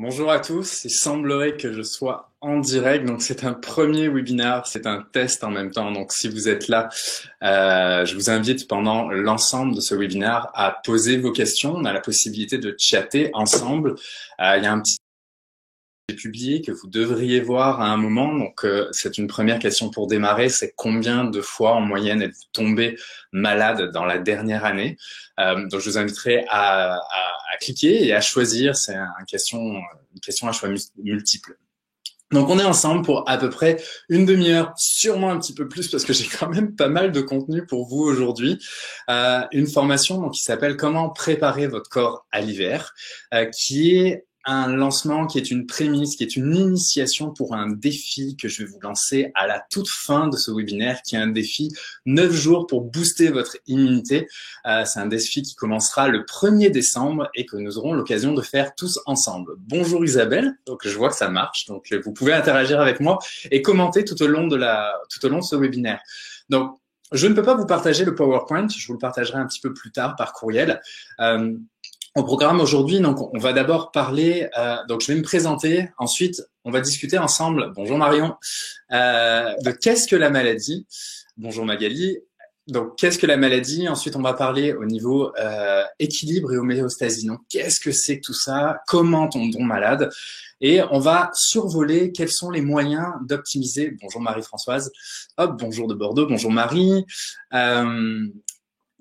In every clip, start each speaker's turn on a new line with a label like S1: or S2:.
S1: Bonjour à tous, il semblerait que je sois en direct, donc c'est un premier webinaire, c'est un test en même temps, donc si vous êtes là, je vous invite pendant l'ensemble de ce webinaire à poser vos questions, on a la possibilité de chatter ensemble, il y a un petit publié que vous devriez voir à un moment, donc c'est une première question pour démarrer, c'est combien de fois en moyenne êtes-vous tombé malade dans la dernière année? Donc je vous inviterai à cliquer et à choisir, c'est une question à choix multiples. Donc on est ensemble pour à peu près une demi-heure, sûrement un petit peu plus parce que j'ai quand même pas mal de contenu pour vous aujourd'hui. Une formation donc, qui s'appelle Comment préparer votre corps à l'hiver, qui est un lancement, qui est une prémisse, qui est une initiation pour un défi que je vais vous lancer à la toute fin de ce webinaire, qui est un défi 9 jours pour booster votre immunité. C'est un défi qui commencera le 1er décembre et que nous aurons l'occasion de faire tous ensemble. Bonjour Isabelle, donc je vois que ça marche, donc vous pouvez interagir avec moi et commenter tout au long de ce webinaire. Donc, je ne peux pas vous partager le PowerPoint, je vous le partagerai un petit peu plus tard par courriel. Au programme aujourd'hui, donc on va d'abord parler, donc je vais me présenter, ensuite on va discuter ensemble, bonjour Marion, de qu'est-ce que la maladie, bonjour Magali, donc qu'est-ce que la maladie, ensuite on va parler au niveau équilibre et homéostasie, donc qu'est-ce que c'est que tout ça, comment tombe-t-on malade, et on va survoler quels sont les moyens d'optimiser, bonjour Marie-Françoise, hop, bonjour de Bordeaux, bonjour Marie,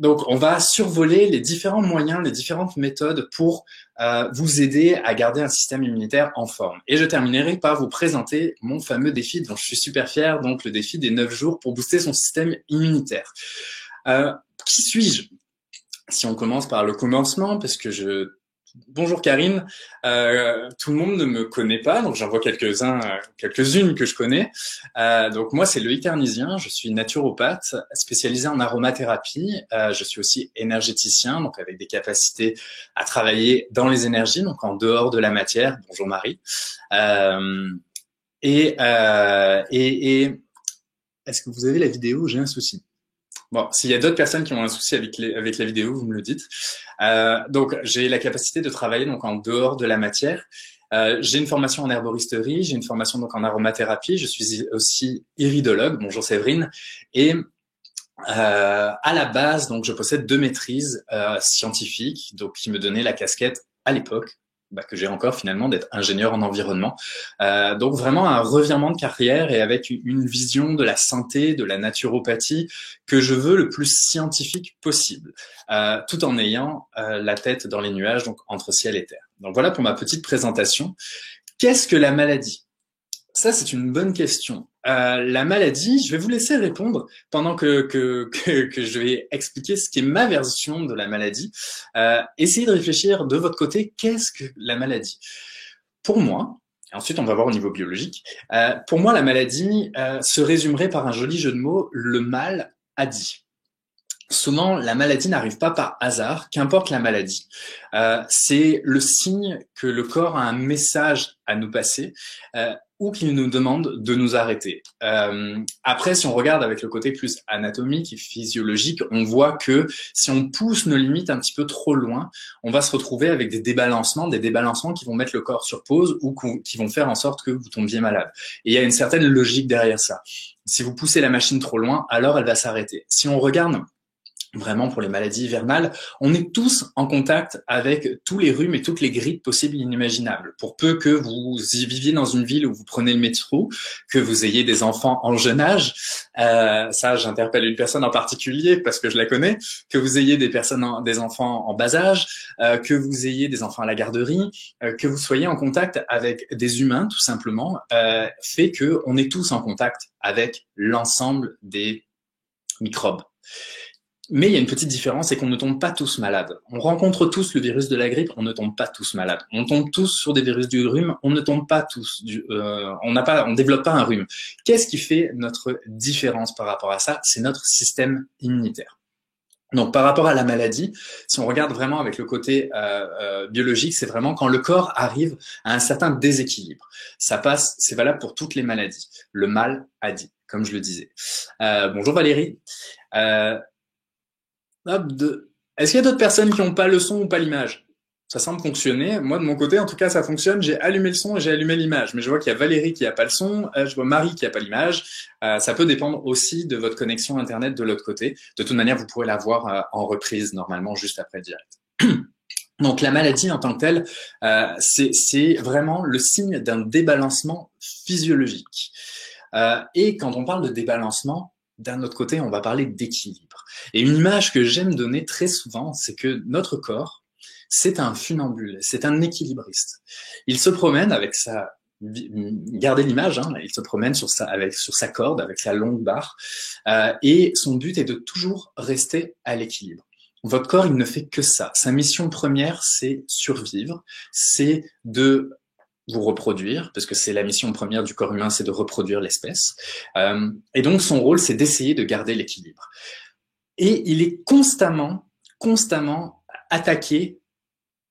S1: donc, on va survoler les différents moyens, les différentes méthodes pour vous aider à garder un système immunitaire en forme. Et je terminerai par vous présenter mon fameux défi dont je suis super fier, donc le défi des 9 jours pour booster son système immunitaire. Qui suis-je? Si on commence par le commencement, parce que Bonjour Karine, tout le monde ne me connaît pas, donc j'en vois quelques-unes que je connais. Donc moi c'est Loïc Arnisien, je suis naturopathe spécialisé en aromathérapie. Je suis aussi énergéticien, donc avec des capacités à travailler dans les énergies, donc en dehors de la matière. Bonjour Marie. Et est-ce que vous avez la vidéo? J'ai un souci. Bon, s'il y a d'autres personnes qui ont un souci avec la vidéo, vous me le dites. Donc, j'ai la capacité de travailler donc en dehors de la matière. J'ai une formation en herboristerie, j'ai une formation donc en aromathérapie. Je suis aussi iridologue. Bonjour Séverine. Et à la base, donc, je possède 2 maîtrises scientifiques, donc qui me donnaient la casquette à l'époque. Que j'ai encore finalement d'être ingénieur en environnement. Donc vraiment un revirement de carrière et avec une vision de la santé, de la naturopathie que je veux le plus scientifique possible, tout en ayant la tête dans les nuages, donc entre ciel et terre. Donc voilà pour ma petite présentation. Qu'est-ce que la maladie? Ça, c'est une bonne question. La maladie, je vais vous laisser répondre pendant que je vais expliquer ce qui est ma version de la maladie. Essayez de réfléchir de votre côté, qu'est-ce que la maladie? Pour moi, et ensuite on va voir au niveau biologique, pour moi la maladie se résumerait par un joli jeu de mots, le mal a dit. Souvent, la maladie n'arrive pas par hasard, qu'importe la maladie. C'est le signe que le corps a un message à nous passer ou qu'il nous demande de nous arrêter. Après, si on regarde avec le côté plus anatomique et physiologique, on voit que si on pousse nos limites un petit peu trop loin, on va se retrouver avec des débalancements qui vont mettre le corps sur pause ou qui vont faire en sorte que vous tombiez malade. Et il y a une certaine logique derrière ça. Si vous poussez la machine trop loin, alors elle va s'arrêter. Si on regarde vraiment pour les maladies hivernales, on est tous en contact avec tous les rhumes et toutes les grippes possibles et inimaginables. Pour peu que vous viviez dans une ville où vous prenez le métro, que vous ayez des enfants en jeune âge, ça j'interpelle une personne en particulier parce que je la connais, que vous ayez des enfants en bas âge, que vous ayez des enfants à la garderie, que vous soyez en contact avec des humains tout simplement, fait que on est tous en contact avec l'ensemble des microbes. Mais il y a une petite différence, c'est qu'on ne tombe pas tous malades. On rencontre tous le virus de la grippe, on ne tombe pas tous malades. On tombe tous sur des virus du rhume, on ne tombe pas tous, on développe pas un rhume. Qu'est-ce qui fait notre différence par rapport à ça? C'est notre système immunitaire. Donc par rapport à la maladie, si on regarde vraiment avec le côté biologique, c'est vraiment quand le corps arrive à un certain déséquilibre. Ça passe, c'est valable pour toutes les maladies. Le mal a dit, comme je le disais. Bonjour Valérie. Est-ce qu'il y a d'autres personnes qui n'ont pas le son ou pas l'image? Ça semble fonctionner. Moi, de mon côté, en tout cas, ça fonctionne. J'ai allumé le son et j'ai allumé l'image. Mais je vois qu'il y a Valérie qui n'a pas le son. Je vois Marie qui n'a pas l'image. Ça peut dépendre aussi de votre connexion Internet de l'autre côté. De toute manière, vous pourrez la voir en reprise, normalement, juste après le direct. Donc, la maladie en tant que telle, c'est vraiment le signe d'un débalancement physiologique. Et quand on parle de débalancement, d'un autre côté, on va parler d'équilibre. Et une image que j'aime donner très souvent, c'est que notre corps, c'est un funambule, c'est un équilibriste. Il se promène avec sa, gardez l'image, hein, il se promène sur sa corde, avec sa longue barre, et son but est de toujours rester à l'équilibre. Votre corps, il ne fait que ça. Sa mission première, c'est survivre, c'est de vous reproduire, parce que c'est la mission première du corps humain, c'est de reproduire l'espèce. Et donc, son rôle, c'est d'essayer de garder l'équilibre. Et il est constamment attaqué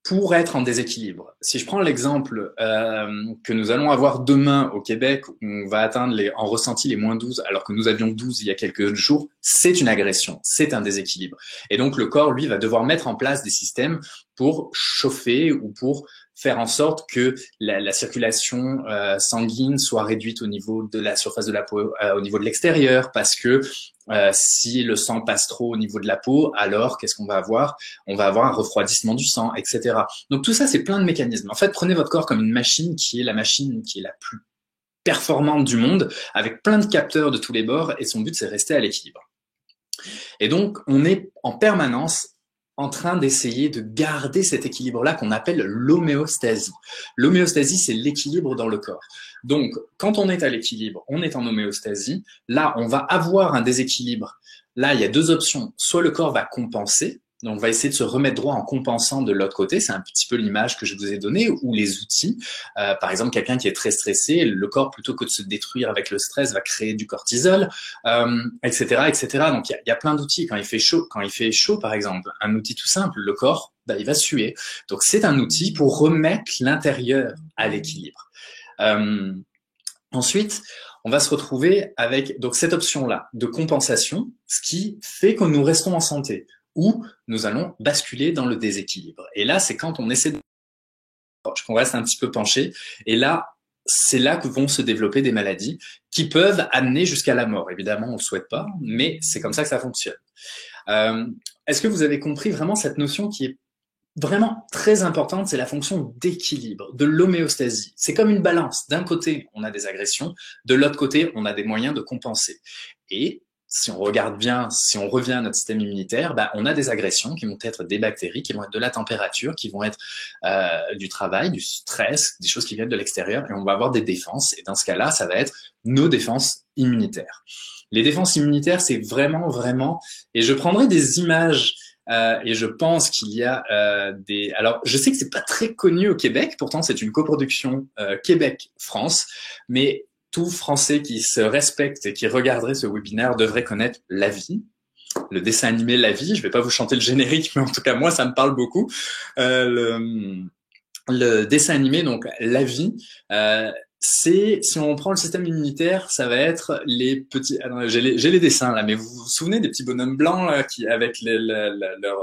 S1: pour être en déséquilibre. Si je prends l'exemple que nous allons avoir demain au Québec, où on va atteindre en ressenti les -12, alors que nous avions 12 il y a quelques jours, c'est une agression, c'est un déséquilibre. Et donc le corps, lui, va devoir mettre en place des systèmes pour chauffer ou pour faire en sorte que la circulation sanguine soit réduite au niveau de la surface de la peau, au niveau de l'extérieur, parce que si le sang passe trop au niveau de la peau, alors qu'est-ce qu'on va avoir? On va avoir un refroidissement du sang, etc. Donc tout ça, c'est plein de mécanismes. En fait, prenez votre corps comme une machine qui est la plus performante du monde, avec plein de capteurs de tous les bords, et son but, c'est de rester à l'équilibre. Et donc, on est en permanence en train d'essayer de garder cet équilibre-là qu'on appelle l'homéostasie. L'homéostasie, c'est l'équilibre dans le corps. Donc, quand on est à l'équilibre, on est en homéostasie. Là, on va avoir un déséquilibre. Là, il y a deux options. Soit le corps va compenser, donc on va essayer de se remettre droit en compensant de l'autre côté. C'est un petit peu l'image que je vous ai donnée, ou les outils. Par exemple, quelqu'un qui est très stressé, le corps, plutôt que de se détruire avec le stress, va créer du cortisol, etc., etc. Donc il y a plein d'outils. Quand il fait chaud, par exemple, un outil tout simple, le corps, il va suer. Donc c'est un outil pour remettre l'intérieur à l'équilibre. Ensuite, on va se retrouver avec donc cette option-là de compensation, ce qui fait que nous restons en santé, ou nous allons basculer dans le déséquilibre. Et là, c'est quand on essaie qu'on reste un petit peu penché, et là, c'est là que vont se développer des maladies qui peuvent amener jusqu'à la mort. Évidemment, on ne le souhaite pas, mais c'est comme ça que ça fonctionne. Est-ce que vous avez compris vraiment cette notion qui est vraiment très importante? C'est la fonction d'équilibre, de l'homéostasie. C'est comme une balance. D'un côté, on a des agressions, de l'autre côté, on a des moyens de compenser. Et si on regarde bien, si on revient à notre système immunitaire, on a des agressions qui vont être des bactéries, qui vont être de la température, qui vont être du travail, du stress, des choses qui viennent de l'extérieur, et on va avoir des défenses. Et dans ce cas-là, ça va être nos défenses immunitaires. Les défenses immunitaires, c'est vraiment, et je prendrai des images. Et je pense qu'il y a des... Alors, je sais que c'est pas très connu au Québec, pourtant c'est une coproduction Québec-France, mais tout Français qui se respecte et qui regarderait ce webinaire devrait connaître La Vie, le dessin animé La Vie. Je vais pas vous chanter le générique, mais en tout cas moi ça me parle beaucoup. Le dessin animé, donc La Vie, c'est, si on prend le système immunitaire, ça va être les petits... Alors, j'ai les dessins là, mais vous vous souvenez des petits bonhommes blancs là, qui avec leur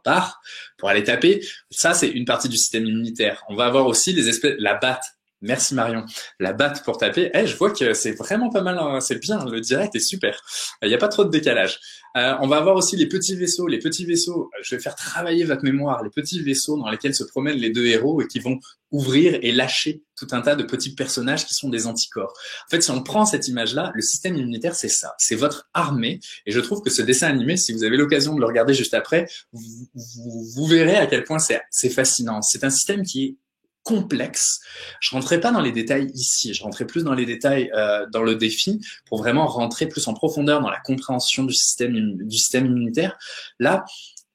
S1: part pour aller taper. Ça, c'est une partie du système immunitaire. On va avoir aussi les espèces, la batte. Merci Marion. La batte pour taper. Je vois que c'est vraiment pas mal. C'est bien. Le direct est super. Il n'y a pas trop de décalage. On va avoir aussi les petits vaisseaux. Les petits vaisseaux, je vais faire travailler votre mémoire. Les petits vaisseaux dans lesquels se promènent les deux héros et qui vont ouvrir et lâcher tout un tas de petits personnages qui sont des anticorps. En fait, si on prend cette image-là, le système immunitaire, c'est ça. C'est votre armée. Et je trouve que ce dessin animé, si vous avez l'occasion de le regarder juste après, vous verrez à quel point c'est fascinant. C'est un système qui est complexe. Je rentrerai pas dans les détails ici, je rentrerai plus dans les détails dans le défi pour vraiment rentrer plus en profondeur dans la compréhension du système immunitaire. Là,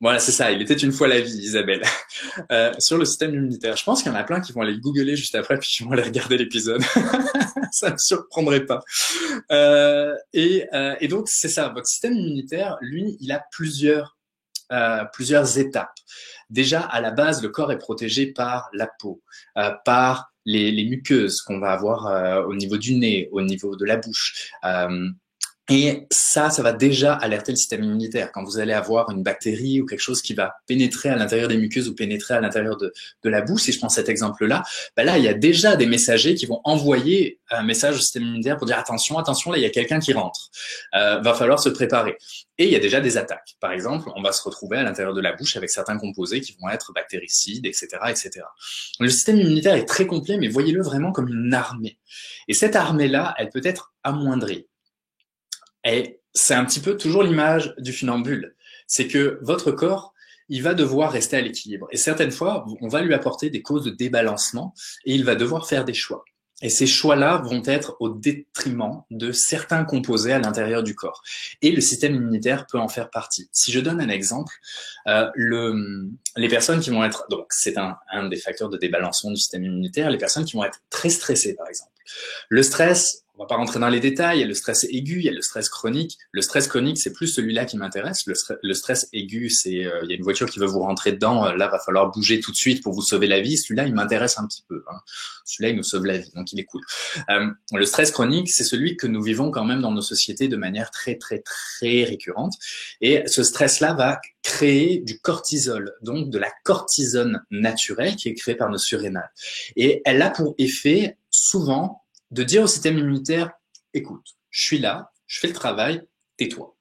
S1: voilà, c'est ça, il était une fois la vie, Isabelle. Sur le système immunitaire, je pense qu'il y en a plein qui vont aller le googler juste après puis qui vont aller regarder l'épisode. Ça ne me surprendrait pas. Et donc, c'est ça, votre système immunitaire, lui, il a plusieurs étapes. Déjà, à la base, le corps est protégé par la peau, par les muqueuses qu'on va avoir au niveau du nez, au niveau de la bouche. Et ça va déjà alerter le système immunitaire. Quand vous allez avoir une bactérie ou quelque chose qui va pénétrer à l'intérieur des muqueuses ou pénétrer à l'intérieur de la bouche, si je prends cet exemple-là, ben là, il y a déjà des messagers qui vont envoyer un message au système immunitaire pour dire attention, attention, là, il y a quelqu'un qui rentre. Va falloir se préparer. Et il y a déjà des attaques. Par exemple, on va se retrouver à l'intérieur de la bouche avec certains composés qui vont être bactéricides, etc., etc. Le système immunitaire est très complet, mais voyez-le vraiment comme une armée. Et cette armée-là, elle peut être amoindrie. Et c'est un petit peu toujours l'image du funambule. C'est que votre corps, il va devoir rester à l'équilibre. Et certaines fois, on va lui apporter des causes de débalancement et il va devoir faire des choix. Et ces choix-là vont être au détriment de certains composés à l'intérieur du corps. Et le système immunitaire peut en faire partie. Si je donne un exemple, les personnes qui vont être... Donc, c'est un des facteurs de débalancement du système immunitaire, les personnes qui vont être très stressées, par exemple. Le stress... On va pas rentrer dans les détails, il y a le stress aigu, il y a le stress chronique. Le stress chronique, c'est plus celui-là qui m'intéresse. Le stress aigu, c'est il y a une voiture qui veut vous rentrer dedans, là va falloir bouger tout de suite pour vous sauver la vie. Celui-là, il m'intéresse un petit peu. Hein. Celui-là, il nous sauve la vie, donc il est cool. Le stress chronique, c'est celui que nous vivons quand même dans nos sociétés de manière très très très récurrente. Et ce stress-là va créer du cortisol, donc de la cortisone naturelle qui est créée par nos surrénales. Et elle a pour effet souvent de dire au système immunitaire, écoute, je suis là, je fais le travail, tais-toi.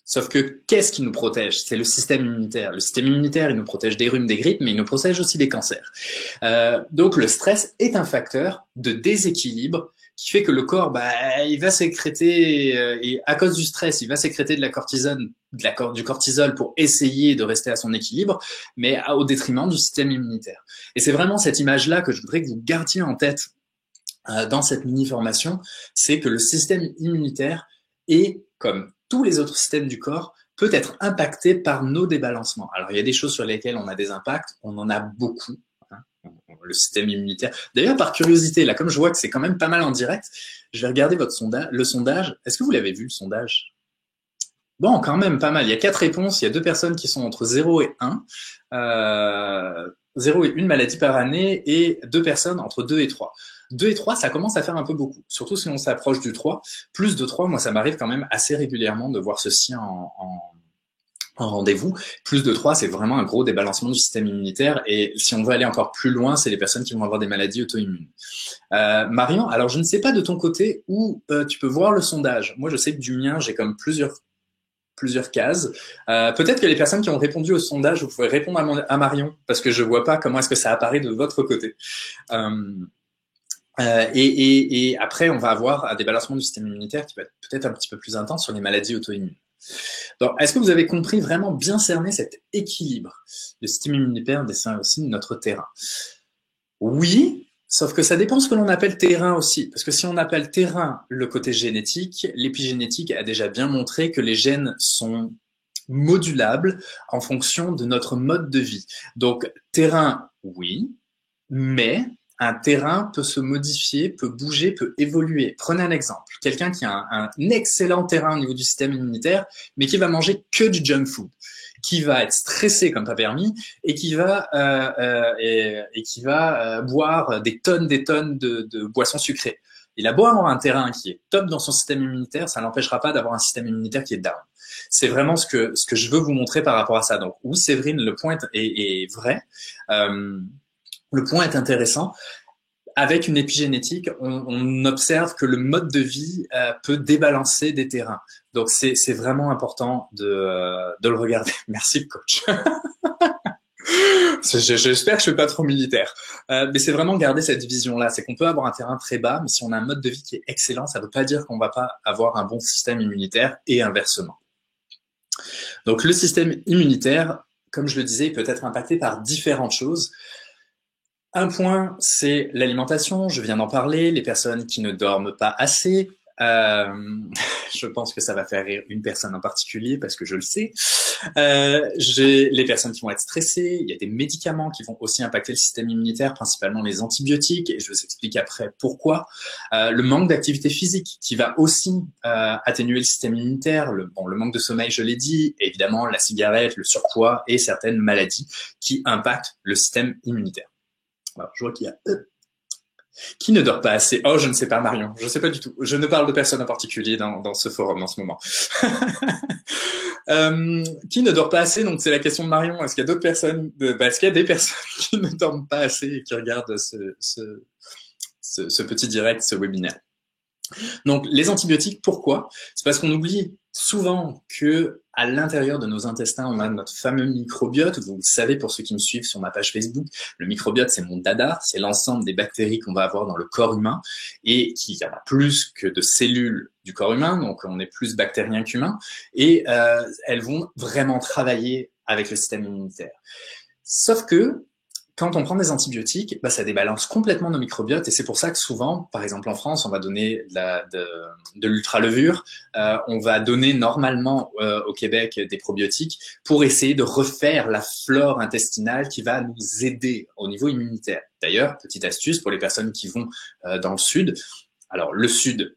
S1: Sauf que qu'est-ce qui nous protège? C'est le système immunitaire. Le système immunitaire, il nous protège des rhumes, des grippes, mais il nous protège aussi des cancers. Donc le stress est un facteur de déséquilibre qui fait que le corps, il va sécréter, et à cause du stress, il va sécréter de la cortisone, du cortisol pour essayer de rester à son équilibre, mais au détriment du système immunitaire. Et c'est vraiment cette image-là que je voudrais que vous gardiez en tête dans cette mini-formation, c'est que le système immunitaire est, comme tous les autres systèmes du corps, peut être impacté par nos débalancements. Alors, il y a des choses sur lesquelles on a des impacts, on en a beaucoup, hein, le système immunitaire. D'ailleurs, par curiosité, là, comme je vois que c'est quand même pas mal en direct, je vais regarder le sondage. Est-ce que vous l'avez vu, le sondage? Bon, quand même, pas mal. Il y a 4 réponses, il y a 2 personnes qui sont entre 0 et 1. 0 et 1 maladie par année et 2 personnes entre 2 et 3. 2 et 3, ça commence à faire un peu beaucoup, surtout si on s'approche du 3. Plus de 3, moi, ça m'arrive quand même assez régulièrement de voir ceci en rendez-vous. Plus de 3, c'est vraiment un gros débalancement du système immunitaire. Et si on veut aller encore plus loin, c'est les personnes qui vont avoir des maladies auto-immunes. Marion, alors je ne sais pas de ton côté où tu peux voir le sondage. Moi, je sais que du mien, j'ai comme plusieurs cases. Peut-être que les personnes qui ont répondu au sondage, vous pouvez répondre à Marion, parce que je vois pas comment est-ce que ça apparaît de votre côté. Et après, on va avoir un débalancement du système immunitaire qui va être peut-être un petit peu plus intense sur les maladies auto-immunes. Donc, est-ce que vous avez compris vraiment bien cerner cet équilibre? Le système immunitaire dessine aussi notre terrain. Oui, sauf que ça dépend ce que l'on appelle terrain aussi. Parce que si on appelle terrain le côté génétique, l'épigénétique a déjà bien montré que les gènes sont modulables en fonction de notre mode de vie. Donc, terrain, oui, mais un terrain peut se modifier, peut bouger, peut évoluer. Prenez un exemple. Quelqu'un qui a un excellent terrain au niveau du système immunitaire, mais qui va manger que du junk food, qui va être stressé comme pas permis et qui va boire des tonnes de boissons sucrées. Il a beau avoir un terrain qui est top dans son système immunitaire, ça n'empêchera pas d'avoir un système immunitaire qui est down. C'est vraiment ce que je veux vous montrer par rapport à ça. Donc oui, Séverine, le point est vrai. Le point est intéressant. Avec une épigénétique, on observe que le mode de vie peut débalancer des terrains. Donc, c'est vraiment important de le regarder. Merci, coach. J'espère que je suis pas trop militaire. Mais c'est vraiment garder cette vision-là. C'est qu'on peut avoir un terrain très bas, mais si on a un mode de vie qui est excellent, ça ne veut pas dire qu'on va pas avoir un bon système immunitaire et inversement. Donc, le système immunitaire, comme je le disais, il peut être impacté par différentes choses. Un point, c'est l'alimentation, je viens d'en parler, les personnes qui ne dorment pas assez. Je pense que ça va faire rire une personne en particulier parce que je le sais. J'ai les personnes qui vont être stressées, il y a des médicaments qui vont aussi impacter le système immunitaire, principalement les antibiotiques, et je vous explique après pourquoi. Le manque d'activité physique qui va aussi atténuer le système immunitaire, le manque de sommeil, je l'ai dit, évidemment la cigarette, le surpoids et certaines maladies qui impactent le système immunitaire. Alors, je vois qu'il y a Qui ne dort pas assez? Oh, je ne sais pas, Marion. Je ne sais pas du tout. Je ne parle de personne en particulier dans ce forum en ce moment. Qui ne dort pas assez? Donc, c'est la question de Marion. Est-ce qu'il y a d'autres personnes est-ce qu'il y a des personnes qui ne dorment pas assez et qui regardent ce petit direct, ce webinaire? Donc, les antibiotiques, pourquoi? C'est parce qu'on oublie souvent que à l'intérieur de nos intestins, on a notre fameux microbiote. Vous le savez, pour ceux qui me suivent sur ma page Facebook, le microbiote, c'est mon dada, c'est l'ensemble des bactéries qu'on va avoir dans le corps humain et qu'il y en a plus que de cellules du corps humain, donc on est plus bactérien qu'humain, et elles vont vraiment travailler avec le système immunitaire. Sauf que quand on prend des antibiotiques, ça débalance complètement nos microbiotes et c'est pour ça que souvent, par exemple en France, on va donner de l'ultralevure, on va donner normalement au Québec des probiotiques pour essayer de refaire la flore intestinale qui va nous aider au niveau immunitaire. D'ailleurs, petite astuce pour les personnes qui vont dans le sud, alors le sud,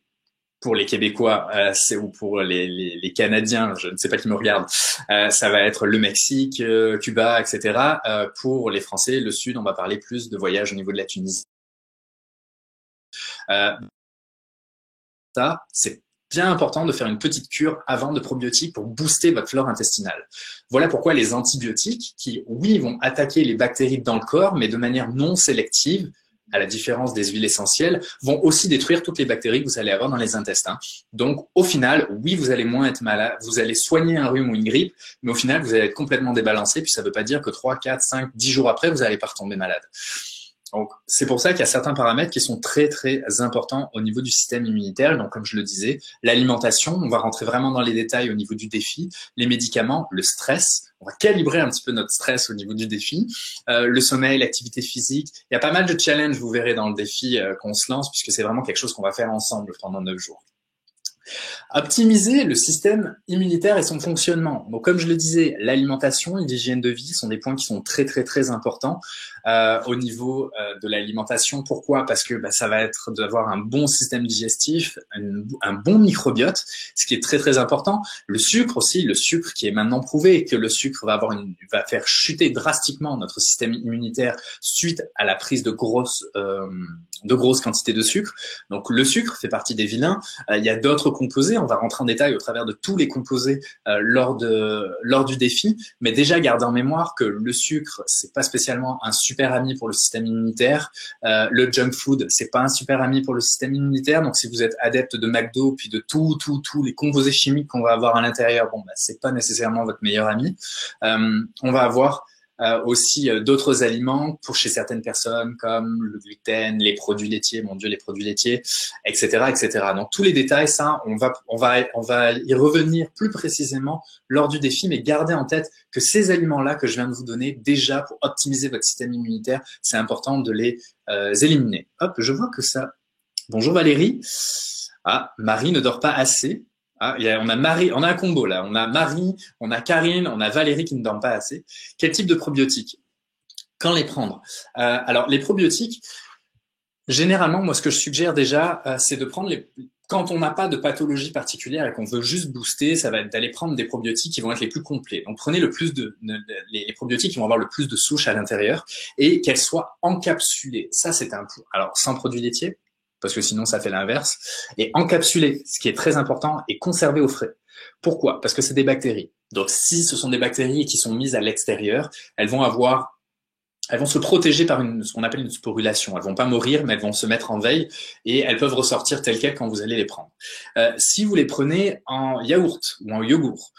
S1: pour les Québécois ou pour les Canadiens, je ne sais pas qui me regarde, ça va être le Mexique, Cuba, etc. Pour les Français, le Sud, on va parler plus de voyages au niveau de la Tunisie. Ça, c'est bien important de faire une petite cure avant de probiotiques pour booster votre flore intestinale. Voilà pourquoi les antibiotiques, qui, oui, vont attaquer les bactéries dans le corps, mais de manière non sélective, à la différence des huiles essentielles, vont aussi détruire toutes les bactéries que vous allez avoir dans les intestins. Donc, au final, oui, vous allez moins être malade, vous allez soigner un rhume ou une grippe, mais au final, vous allez être complètement débalancé, puis ça ne veut pas dire que 3, 4, 5, 10 jours après, vous n'allez pas retomber malade. Donc, c'est pour ça qu'il y a certains paramètres qui sont très, très importants au niveau du système immunitaire. Donc, comme je le disais, l'alimentation, on va rentrer vraiment dans les détails au niveau du défi, les médicaments, le stress, on va calibrer un petit peu notre stress au niveau du défi, le sommeil, l'activité physique. Il y a pas mal de challenges, vous verrez, dans le défi qu'on se lance, puisque c'est vraiment quelque chose qu'on va faire ensemble pendant 9 jours. Optimiser le système immunitaire et son fonctionnement. Donc, comme je le disais, l'alimentation et l'hygiène de vie sont des points qui sont très, très, très importants au niveau de l'alimentation. Pourquoi? Parce que ça va être d'avoir un bon système digestif, un bon microbiote, ce qui est très, très important. Le sucre aussi, le sucre qui est maintenant prouvé que le sucre va faire chuter drastiquement notre système immunitaire suite à la prise de grosses quantités de sucre. Donc, le sucre fait partie des vilains. Il y a d'autres composés. On va rentrer en détail au travers de tous les composés lors du défi. Mais déjà, gardez en mémoire que le sucre, c'est pas spécialement un super ami pour le système immunitaire. Le junk food, c'est pas un super ami pour le système immunitaire. Donc, si vous êtes adepte de McDo puis de tous les composés chimiques qu'on va avoir à l'intérieur, c'est pas nécessairement votre meilleur ami. On va avoir aussi d'autres aliments pour chez certaines personnes comme le gluten, les produits laitiers, mon Dieu, les produits laitiers, etc., etc. Donc tous les détails, ça, on va y revenir plus précisément lors du défi, mais gardez en tête que ces aliments-là que je viens de vous donner, déjà pour optimiser votre système immunitaire, c'est important de les éliminer. Hop, je vois que ça. Bonjour Valérie. Ah, Marie ne dort pas assez. Ah, on a Marie, on a un combo là. On a Marie, on a Karine, on a Valérie qui ne dorment pas assez. Quel type de probiotiques? Quand les prendre? Alors, les probiotiques, généralement, moi, ce que je suggère déjà, c'est de prendre quand on n'a pas de pathologie particulière et qu'on veut juste booster, ça va être d'aller prendre des probiotiques qui vont être les plus complets. Donc, prenez les probiotiques qui vont avoir le plus de souches à l'intérieur et qu'elles soient encapsulées. Ça, c'est un point. Alors, sans produits laitiers, parce que sinon ça fait l'inverse, et encapsulé, ce qui est très important, et conservé au frais. Pourquoi? Parce que c'est des bactéries. Donc si ce sont des bactéries qui sont mises à l'extérieur, elles vont se protéger par ce qu'on appelle une sporulation. Elles vont pas mourir, mais elles vont se mettre en veille et elles peuvent ressortir telles quelles quand vous allez les prendre. Si vous les prenez en yaourt ou en yogourt,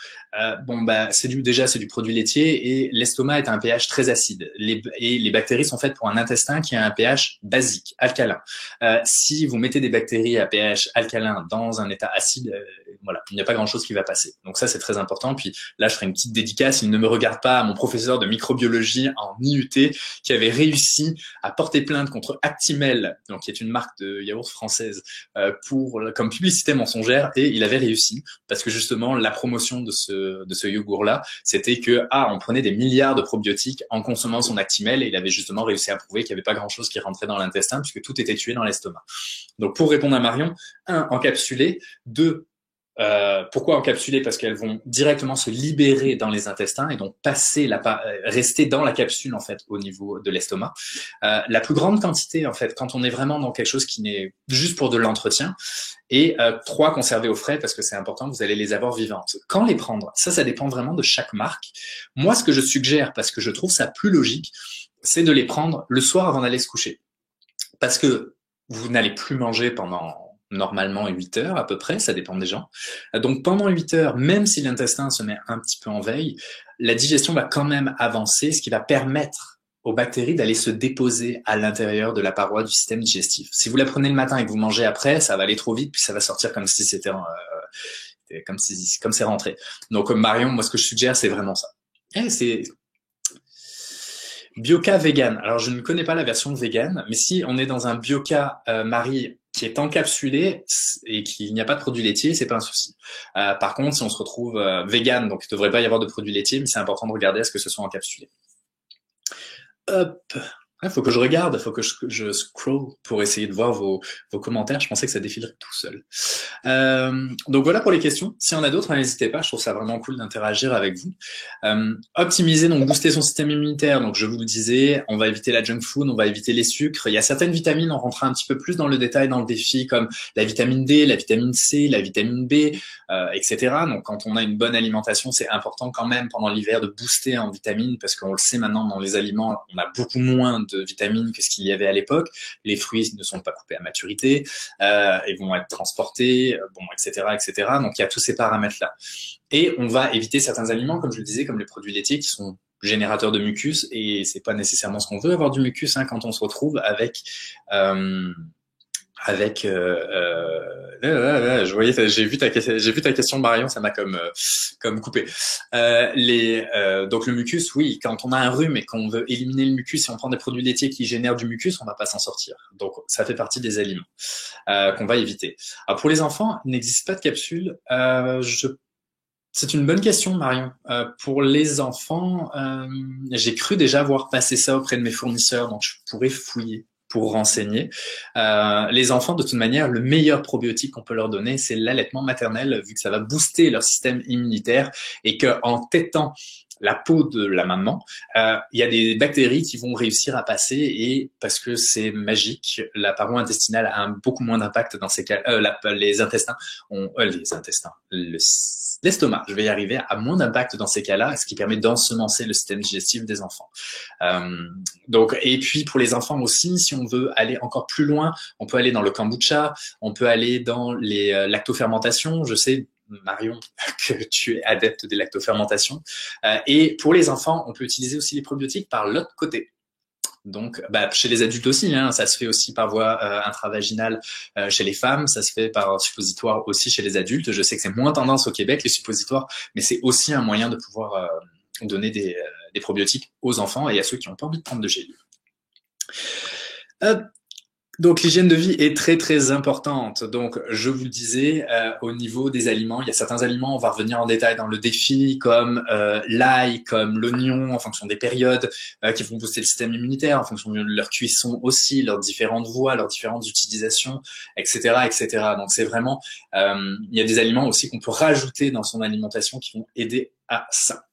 S1: c'est du produit laitier et l'estomac est à un pH très acide. Et les bactéries sont faites pour un intestin qui a un pH basique, alcalin. Si vous mettez des bactéries à pH alcalin dans un état acide, il n'y a pas grand-chose qui va passer. Donc ça, c'est très important. Puis là, je ferai une petite dédicace. Il ne me regarde pas à mon professeur de microbiologie en IUT qui avait réussi à porter plainte contre Actimel, donc qui est une marque de yaourt française, comme publicité mensongère, et il avait réussi parce que justement la promotion de ce yogourt-là, c'était que on prenait des milliards de probiotiques en consommant son Actimel, et il avait justement réussi à prouver qu'il n'y avait pas grand-chose qui rentrait dans l'intestin puisque tout était tué dans l'estomac. Donc pour répondre à Marion, 1, encapsulé, 2, Pourquoi encapsulées? Parce qu'elles vont directement se libérer dans les intestins et donc rester dans la capsule en fait au niveau de l'estomac. La plus grande quantité en fait, quand on est vraiment dans quelque chose qui n'est juste pour de l'entretien, et 3 conservées au frais parce que c'est important, vous allez les avoir vivantes. Quand les prendre? Ça dépend vraiment de chaque marque. Moi, ce que je suggère, parce que je trouve ça plus logique, c'est de les prendre le soir avant d'aller se coucher. Parce que vous n'allez plus manger pendant normalement 8 heures à peu près, ça dépend des gens. Donc pendant 8 heures, même si l'intestin se met un petit peu en veille, la digestion va quand même avancer, ce qui va permettre aux bactéries d'aller se déposer à l'intérieur de la paroi du système digestif. Si vous la prenez le matin et que vous mangez après, ça va aller trop vite, puis ça va sortir comme si c'était comme c'est rentré. Donc Marion, moi ce que je suggère, c'est vraiment ça. C'est Bioca vegan. Alors, je ne connais pas la version vegan, mais si on est dans un Bioca Marie qui est encapsulé et qu'il n'y a pas de produits laitiers, c'est pas un souci. Par contre, si on se retrouve vegan, donc il ne devrait pas y avoir de produits laitiers, mais c'est important de regarder à ce que ce soit encapsulé. Hop. Il faut que je regarde, il faut que je scroll pour essayer de voir vos commentaires. Je pensais que ça défilerait tout seul. Donc voilà pour les questions. S'il y en a d'autres, n'hésitez pas. Je trouve ça vraiment cool d'interagir avec vous. Optimiser, donc booster son système immunitaire. Donc je vous le disais, on va éviter la junk food, on va éviter les sucres. Il y a certaines vitamines, on rentrera un petit peu plus dans le détail dans le défi, comme la vitamine D, la vitamine C, la vitamine B, etc. Donc quand on a une bonne alimentation, c'est important quand même pendant l'hiver de booster en vitamines, parce qu'on le sait maintenant dans les aliments, on a beaucoup moins de vitamines que ce qu'il y avait à l'époque. Les fruits ne sont pas coupés à maturité, ils vont être transportés, etc., etc. Donc il y a tous ces paramètres-là. Et on va éviter certains aliments, comme je le disais, comme les produits laitiers, qui sont générateurs de mucus, et c'est pas nécessairement ce qu'on veut, avoir du mucus quand on se retrouve avec je voyais, j'ai vu ta question Marion, ça m'a comme coupé. Donc le mucus, oui, quand on a un rhume et qu'on veut éliminer le mucus, si on prend des produits laitiers qui génèrent du mucus, on va pas s'en sortir. Donc ça fait partie des aliments qu'on va éviter. Alors pour les enfants, il n'existe pas de capsule. C'est une bonne question, Marion. Pour les enfants, j'ai cru déjà voir passer ça auprès de mes fournisseurs, donc je pourrais fouiller pour renseigner. Les enfants, de toute manière, le meilleur probiotique qu'on peut leur donner, c'est l'allaitement maternel, vu que ça va booster leur système immunitaire et qu'en tétant la peau de la maman, il y a des bactéries qui vont réussir à passer, et parce que c'est magique, la paroi intestinale a beaucoup moins d'impact dans ces cas. Les intestins l'estomac, je vais y arriver, a moins d'impact dans ces cas-là, ce qui permet d'ensemencer le système digestif des enfants. Donc, et puis pour les enfants aussi, si on veut aller encore plus loin, on peut aller dans le kombucha, on peut aller dans les lactofermentations. Je sais, Marion, que tu es adepte des lactofermentations. Et pour les enfants, on peut utiliser aussi les probiotiques par l'autre côté. Donc, chez les adultes aussi, ça se fait aussi par voie intravaginale chez les femmes, ça se fait par suppositoire aussi chez les adultes. Je sais que c'est moins tendance au Québec, les suppositoires, mais c'est aussi un moyen de pouvoir donner des probiotiques aux enfants et à ceux qui n'ont pas envie de prendre de gélules. Donc l'hygiène de vie est très très importante. Donc je vous le disais, au niveau des aliments, il y a certains aliments, on va revenir en détail dans le défi, comme l'ail, comme l'oignon, en fonction des périodes, qui vont booster le système immunitaire, en fonction de leur cuisson aussi, leurs différentes voies, leurs différentes utilisations, etc., etc. Donc c'est vraiment, il y a des aliments aussi qu'on peut rajouter dans son alimentation qui vont aider à ça.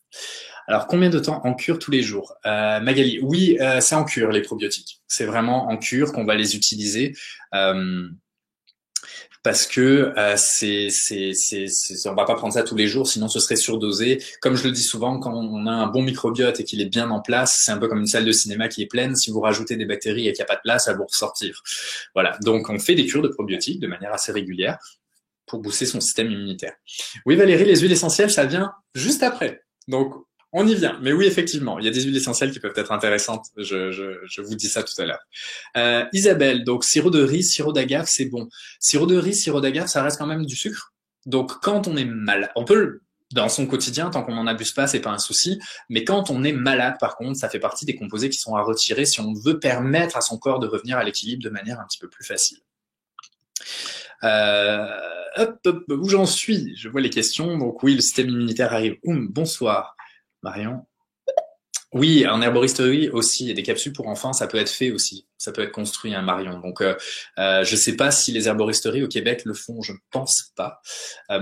S1: Alors, combien de temps en cure tous les jours? Magali, oui, c'est en cure les probiotiques. C'est vraiment en cure qu'on va les utiliser parce que on va pas prendre ça tous les jours, sinon ce serait surdosé. Comme je le dis souvent, quand on a un bon microbiote et qu'il est bien en place, c'est un peu comme une salle de cinéma qui est pleine. Si vous rajoutez des bactéries et qu'il n'y a pas de place, elles vont ressortir. Voilà. Donc, on fait des cures de probiotiques de manière assez régulière pour booster son système immunitaire. Oui, Valérie, les huiles essentielles, ça vient juste après. Donc, on y vient. Mais oui, effectivement, il y a des huiles essentielles qui peuvent être intéressantes. Je vous dis ça tout à l'heure. Isabelle, donc sirop de riz, sirop d'agave, c'est bon. Sirop de riz, sirop d'agave, ça reste quand même du sucre. Donc, quand on est malade, on peut dans son quotidien, tant qu'on n'en abuse pas, c'est pas un souci. Mais quand on est malade, par contre, ça fait partie des composés qui sont à retirer si on veut permettre à son corps de revenir à l'équilibre de manière un petit peu plus facile. Où j'en suis? Je vois les questions. Donc oui, le système immunitaire arrive. Bonsoir, Marion. Oui, en herboristerie aussi, il y a des capsules pour enfants, ça peut être fait aussi, ça peut être construit, un Marion. Donc, je sais pas si les herboristeries au Québec le font, je ne pense pas.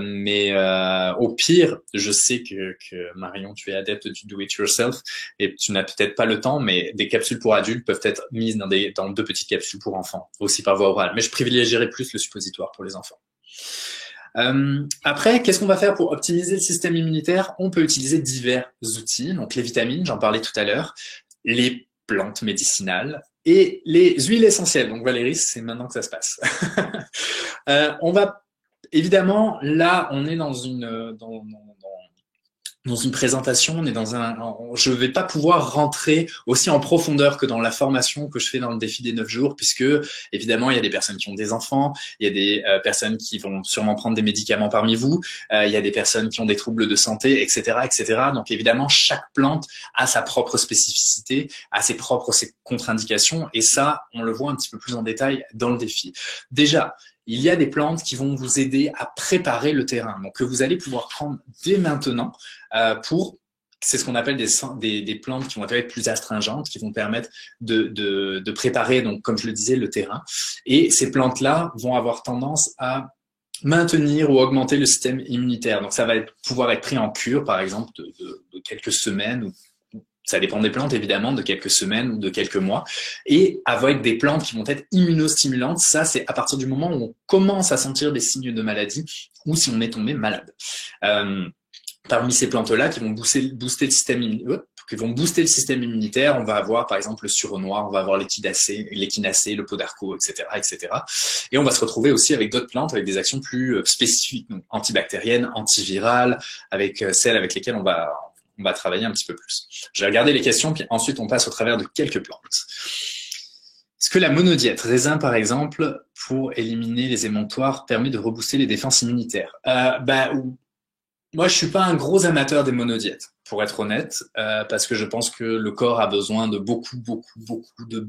S1: Mais au pire, je sais que Marion, tu es adepte du do-it-yourself et tu n'as peut-être pas le temps, mais des capsules pour adultes peuvent être mises dans deux petites capsules pour enfants, aussi par voie orale. Mais je privilégierais plus le suppositoire pour les enfants. Après, qu'est-ce qu'on va faire pour optimiser le système immunitaire? On peut utiliser divers outils, donc les vitamines, j'en parlais tout à l'heure, les plantes médicinales et les huiles essentielles. Donc Valérie, c'est maintenant que ça se passe. On va évidemment, là, on est dans une présentation, on est je vais pas pouvoir rentrer aussi en profondeur que dans la formation que je fais dans le défi des 9 jours, puisque évidemment il y a des personnes qui ont des enfants, il y a des personnes qui vont sûrement prendre des médicaments parmi vous, il y a des personnes qui ont des troubles de santé, etc., etc. Donc évidemment chaque plante a sa propre spécificité, a ses contre-indications, et ça on le voit un petit peu plus en détail dans le défi. Déjà, il y a des plantes qui vont vous aider à préparer le terrain, donc que vous allez pouvoir prendre dès maintenant c'est ce qu'on appelle des plantes qui vont être plus astringentes, qui vont permettre de préparer, donc comme je le disais, le terrain. Et ces plantes-là vont avoir tendance à maintenir ou augmenter le système immunitaire. Donc ça va pouvoir être pris en cure, par exemple, de quelques semaines ou ça dépend des plantes, évidemment, de quelques semaines ou de quelques mois. Et avec des plantes qui vont être immunostimulantes, ça, c'est à partir du moment où on commence à sentir des signes de maladie ou si on est tombé malade. Parmi ces plantes-là qui vont booster le système immunitaire, on va avoir par exemple le sureau noir, on va avoir l'échinacée, le podarco, etc., etc. Et on va se retrouver aussi avec d'autres plantes avec des actions plus spécifiques, donc antibactériennes, antivirales, avec celles avec lesquelles on va travailler un petit peu plus. Je vais regarder les questions, puis ensuite on passe au travers de quelques plantes. Est-ce que la monodiète, raisin par exemple, pour éliminer les émonctoires, permet de rebooster les défenses immunitaires? Moi, je suis pas un gros amateur des monodiètes, pour être honnête, parce que je pense que le corps a besoin de beaucoup de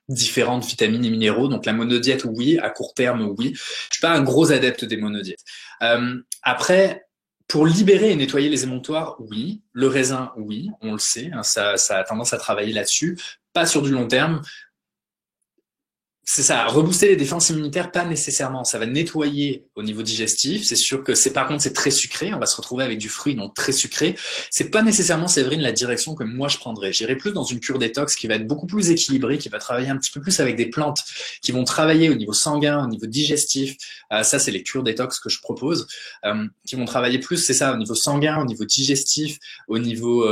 S1: différentes vitamines et minéraux. Donc la monodiète, oui, à court terme, oui. Je suis pas un gros adepte des monodiètes. Après, pour libérer et nettoyer les émonctoires, oui. Le raisin, oui, on le sait, hein, ça a tendance à travailler là-dessus. Pas sur du long terme. C'est ça, rebooster les défenses immunitaires, pas nécessairement. Ça va nettoyer au niveau digestif. C'est sûr que par contre, c'est très sucré. On va se retrouver avec du fruit, donc très sucré. C'est pas nécessairement, Séverine, la direction que moi je prendrais. J'irai plus dans une cure détox qui va être beaucoup plus équilibrée, qui va travailler un petit peu plus avec des plantes qui vont travailler au niveau sanguin, au niveau digestif. Ça, c'est les cures détox que je propose, qui vont travailler plus, c'est ça, au niveau sanguin, au niveau digestif, au niveau,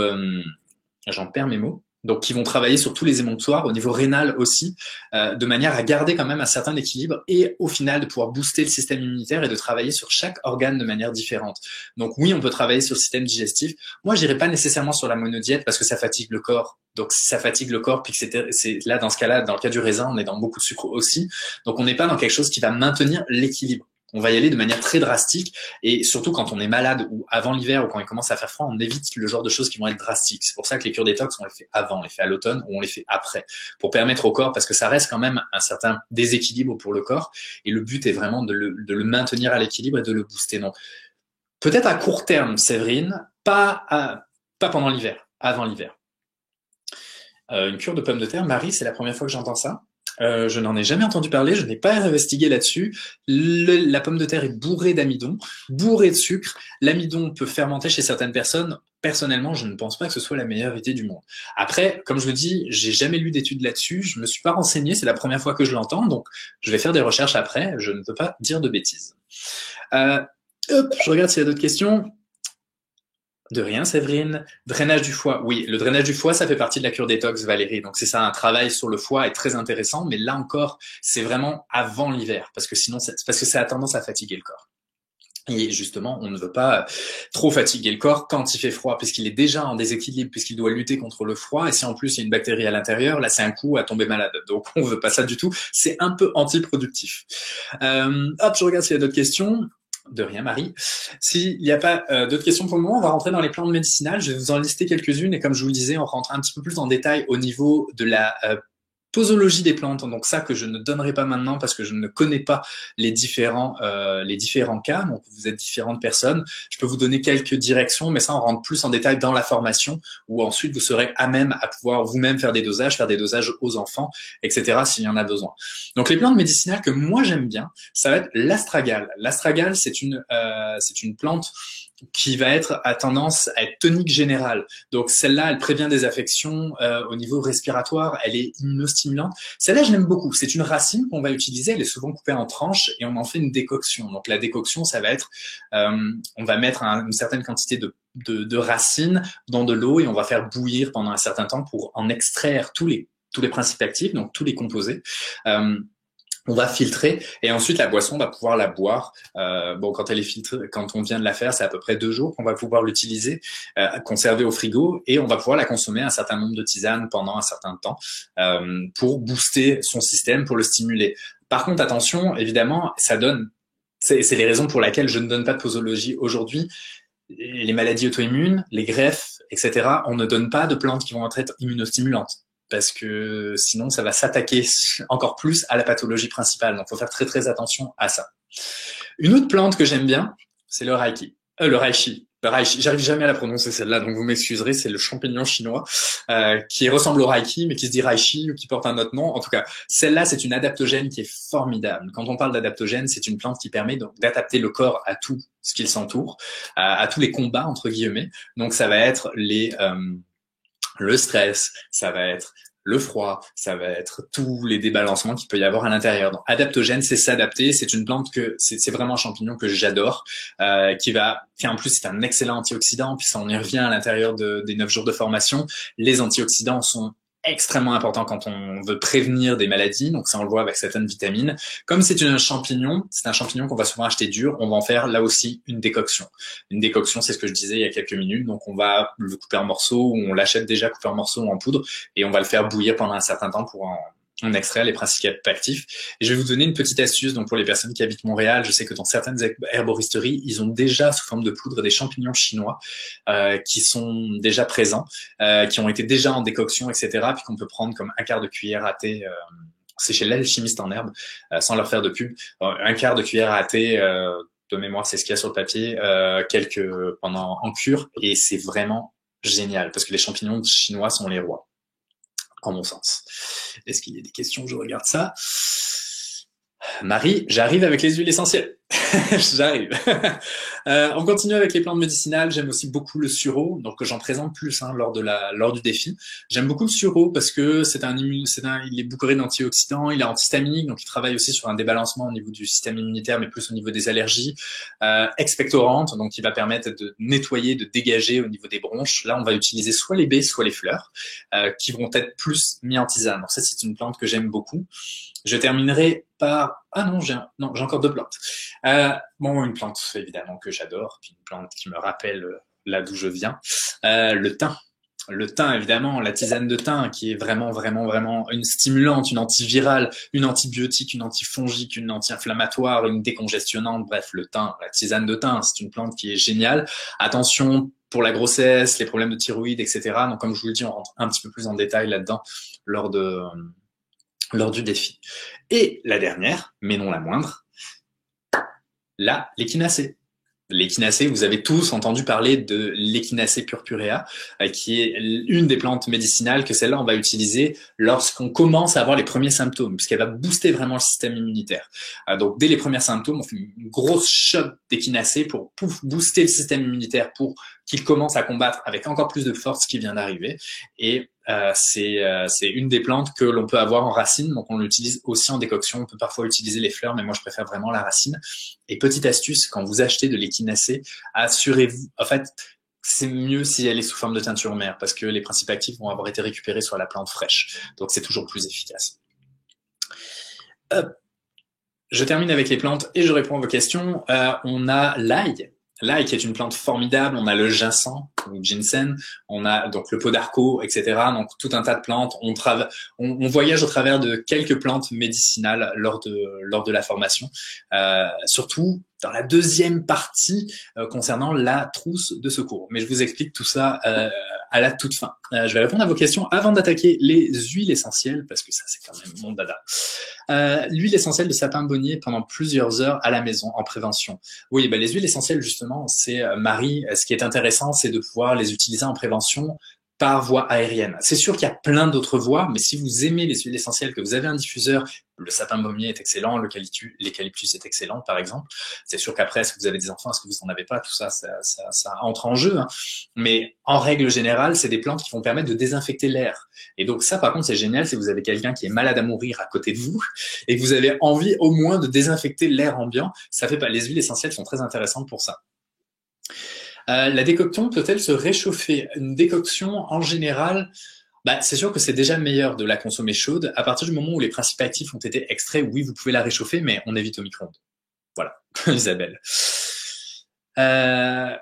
S1: j'en perds mes mots. Donc, qui vont travailler sur tous les émonctoires, au niveau rénal aussi, de manière à garder quand même un certain équilibre et au final de pouvoir booster le système immunitaire et de travailler sur chaque organe de manière différente. Donc oui, on peut travailler sur le système digestif. Moi, j'irai pas nécessairement sur la monodiète parce que ça fatigue le corps. Donc si ça fatigue le corps, puis que c'est là dans ce cas-là, dans le cas du raisin, on est dans beaucoup de sucre aussi. Donc on n'est pas dans quelque chose qui va maintenir l'équilibre. On va y aller de manière très drastique et surtout quand on est malade ou avant l'hiver ou quand il commence à faire froid, on évite le genre de choses qui vont être drastiques. C'est pour ça que les cures détox, on les fait avant, on les fait à l'automne ou on les fait après pour permettre au corps, parce que ça reste quand même un certain déséquilibre pour le corps et le but est vraiment de le maintenir à l'équilibre et de le booster. Donc peut-être à court terme, Séverine, pas pendant l'hiver, avant l'hiver. Une cure de pommes de terre, Marie, c'est la première fois que j'entends ça. Je n'en ai jamais entendu parler, je n'ai pas investigué là-dessus. La pomme de terre est bourrée d'amidon, bourrée de sucre. L'amidon peut fermenter chez certaines personnes. Personnellement, je ne pense pas que ce soit la meilleure idée du monde. Après, comme je le dis, j'ai jamais lu d'études là-dessus, je me suis pas renseigné, c'est la première fois que je l'entends, donc je vais faire des recherches après, je ne peux pas dire de bêtises. Je regarde s'il y a d'autres questions. De rien, Séverine. Drainage du foie. Oui, le drainage du foie, ça fait partie de la cure détox, Valérie. Donc c'est ça, un travail sur le foie est très intéressant, mais là encore, c'est vraiment avant l'hiver, parce que sinon, parce que ça a tendance à fatiguer le corps. Et justement, on ne veut pas trop fatiguer le corps quand il fait froid, puisqu'il est déjà en déséquilibre, puisqu'il doit lutter contre le froid. Et si en plus il y a une bactérie à l'intérieur, là c'est un coup à tomber malade. Donc on veut pas ça du tout. C'est un peu antiproductif. Je regarde s'il y a d'autres questions. De rien, Marie. S'il n'y a pas d'autres questions pour le moment, on va rentrer dans les plantes médicinales. Je vais vous en lister quelques-unes et comme je vous le disais, on rentre un petit peu plus en détail au niveau de la posologie des plantes, donc ça que je ne donnerai pas maintenant parce que je ne connais pas les différents cas, donc vous êtes différentes personnes. Je peux vous donner quelques directions, mais ça on rentre plus en détail dans la formation, où ensuite vous serez à même à pouvoir vous-même faire des dosages aux enfants, etc. s'il y en a besoin. Donc les plantes médicinales que moi j'aime bien, ça va être l'astragale. L'astragale, c'est une plante qui va être à tendance à être tonique générale. Donc celle-là, elle prévient des affections au niveau respiratoire, elle est immunostimulante. Celle-là, je l'aime beaucoup. C'est une racine qu'on va utiliser, elle est souvent coupée en tranches et on en fait une décoction. Donc la décoction, ça va être, on va mettre une certaine quantité de racines dans de l'eau et on va faire bouillir pendant un certain temps pour en extraire tous les principes actifs, donc tous les composés. On va filtrer et ensuite la boisson, on va pouvoir la boire. Quand elle est filtrée, quand on vient de la faire, c'est à peu près 2 jours qu'on va pouvoir l'utiliser, conserver au frigo et on va pouvoir la consommer un certain nombre de tisanes pendant un certain temps pour booster son système, pour le stimuler. Par contre, attention, évidemment, ça donne. C'est les raisons pour lesquelles je ne donne pas de posologie aujourd'hui. Les maladies auto-immunes, les greffes, etc. On ne donne pas de plantes qui vont être immunostimulantes, parce que sinon ça va s'attaquer encore plus à la pathologie principale. Donc, il faut faire très très attention à ça. Une autre plante que j'aime bien, c'est le reishi. Le reishi. J'arrive jamais à la prononcer celle-là, donc vous m'excuserez, c'est le champignon chinois qui ressemble au reiki, mais qui se dit reishi ou qui porte un autre nom. En tout cas, celle-là, c'est une adaptogène qui est formidable. Quand on parle d'adaptogène, c'est une plante qui permet donc d'adapter le corps à tout ce qui s'entoure, à tous les combats entre guillemets. Donc, ça va être le stress, ça va être le froid, ça va être tous les débalancements qu'il peut y avoir à l'intérieur. Donc, adaptogène, c'est s'adapter. C'est une plante c'est vraiment un champignon que j'adore, qui en plus c'est un excellent antioxydant. Puis ça, on y revient à l'intérieur des 9 jours de formation. Les antioxydants sont extrêmement important quand on veut prévenir des maladies, donc ça on le voit avec certaines vitamines. Comme c'est un champignon qu'on va souvent acheter dur, on va en faire là aussi une décoction. Une décoction, c'est ce que je disais il y a quelques minutes, donc on va le couper en morceaux, ou on l'achète déjà coupé en morceaux ou en poudre, et on va le faire bouillir pendant un certain temps pour en extraire les principes actifs. Et je vais vous donner une petite astuce. Donc pour les personnes qui habitent Montréal, je sais que dans certaines herboristeries, ils ont déjà sous forme de poudre des champignons chinois qui sont déjà présents, qui ont été déjà en décoction, etc. Puis qu'on peut prendre comme un quart de cuillère à thé. C'est chez l'alchimiste en herbe, sans leur faire de pub. Un quart de cuillère à thé. De mémoire, c'est ce qu'il y a sur le papier, en cure, et c'est vraiment génial parce que les champignons chinois sont les rois, en mon sens. Est-ce qu'il y a des questions? Je regarde ça. Marie, j'arrive avec les huiles essentielles. J'arrive. On continue avec les plantes médicinales. J'aime aussi beaucoup le sureau, donc j'en présente plus lors du défi. J'aime beaucoup le sureau parce que il est bourré d'antioxydants, il est antihistaminique, donc il travaille aussi sur un débalancement au niveau du système immunitaire, mais plus au niveau des allergies. Expectorante, donc il va permettre de nettoyer, de dégager au niveau des bronches. Là, on va utiliser soit les baies, soit les fleurs, qui vont être plus mis en tisane. Donc ça, c'est une plante que j'aime beaucoup. Je terminerai par... Ah non, j'ai encore 2 plantes. Une plante, évidemment, que j'adore, puis une plante qui me rappelle là d'où je viens. Le thym. Le thym, évidemment, la tisane de thym, qui est vraiment, vraiment, vraiment une stimulante, une antivirale, une antibiotique, une antifongique, une anti-inflammatoire, une décongestionnante. Bref, le thym, la tisane de thym, c'est une plante qui est géniale. Attention pour la grossesse, les problèmes de thyroïde, etc. Donc, comme je vous le dis, on rentre un petit peu plus en détail là-dedans lors du défi. Et la dernière, mais non la moindre, l'échinacée. L'échinacée, vous avez tous entendu parler de l'échinacée purpurea, qui est une des plantes médicinales que celle-là, on va utiliser lorsqu'on commence à avoir les premiers symptômes, puisqu'elle va booster vraiment le système immunitaire. Donc, dès les premiers symptômes, on fait une grosse shot d'échinacée pour booster le système immunitaire, pour qu'il commence à combattre avec encore plus de force ce qui vient d'arriver. Et c'est une des plantes que l'on peut avoir en racine, donc on l'utilise aussi en décoction. On peut parfois utiliser les fleurs, mais moi je préfère vraiment la racine. Et petite astuce, quand vous achetez de l'échinacée, assurez-vous, en fait, c'est mieux si elle est sous forme de teinture mère, parce que les principes actifs vont avoir été récupérés sur la plante fraîche, donc c'est toujours plus efficace. Je termine avec les plantes et je réponds à vos questions. On a l'ail. L'ail qui est une plante formidable, on a le ginseng, ou ginseng, on a donc le pot d'arco, etc. Donc tout un tas de plantes. On voyage au travers de quelques plantes médicinales lors de la formation, surtout dans la deuxième partie concernant la trousse de secours. Mais je vous explique tout ça à la toute fin. Je vais répondre à vos questions avant d'attaquer les huiles essentielles, parce que ça, c'est quand même mon dada. L'huile essentielle de sapin bonnier pendant plusieurs heures à la maison en prévention. Oui, bah, les huiles essentielles, justement, c'est Marie, ce qui est intéressant, c'est de pouvoir les utiliser en prévention par voie aérienne. C'est sûr qu'il y a plein d'autres voies, mais si vous aimez les huiles essentielles, que vous avez un diffuseur, le sapin baumier est excellent, l'eucalyptus est excellent, par exemple. C'est sûr qu'après, est-ce que vous avez des enfants, est-ce que vous en avez pas, tout ça, ça entre en jeu. Hein. Mais en règle générale, c'est des plantes qui vont permettre de désinfecter l'air. Et donc ça, par contre, c'est génial si vous avez quelqu'un qui est malade à mourir à côté de vous et que vous avez envie au moins de désinfecter l'air ambiant. Ça fait pas. Les huiles essentielles sont très intéressantes pour ça. La décoction peut-elle se réchauffer? Une décoction, en général, bah, c'est sûr que c'est déjà meilleur de la consommer chaude. À partir du moment où les principes actifs ont été extraits, oui, vous pouvez la réchauffer, mais on évite au micro-ondes. Voilà, Isabelle.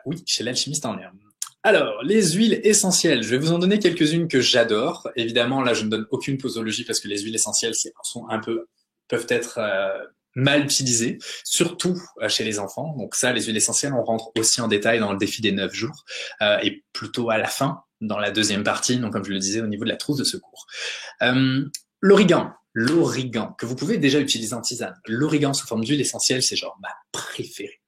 S1: Oui, chez l'alchimiste en herbe. Alors, les huiles essentielles, je vais vous en donner quelques-unes que j'adore. Évidemment, là, je ne donne aucune posologie parce que les huiles essentielles peuvent être mal utilisées, surtout chez les enfants. Donc ça, les huiles essentielles, on rentre aussi en détail dans le défi des 9 jours et plutôt à la fin, dans la deuxième partie, donc comme je le disais, au niveau de la trousse de secours. L'origan, que vous pouvez déjà utiliser en tisane. L'origan sous forme d'huile essentielle, c'est genre ma préférée.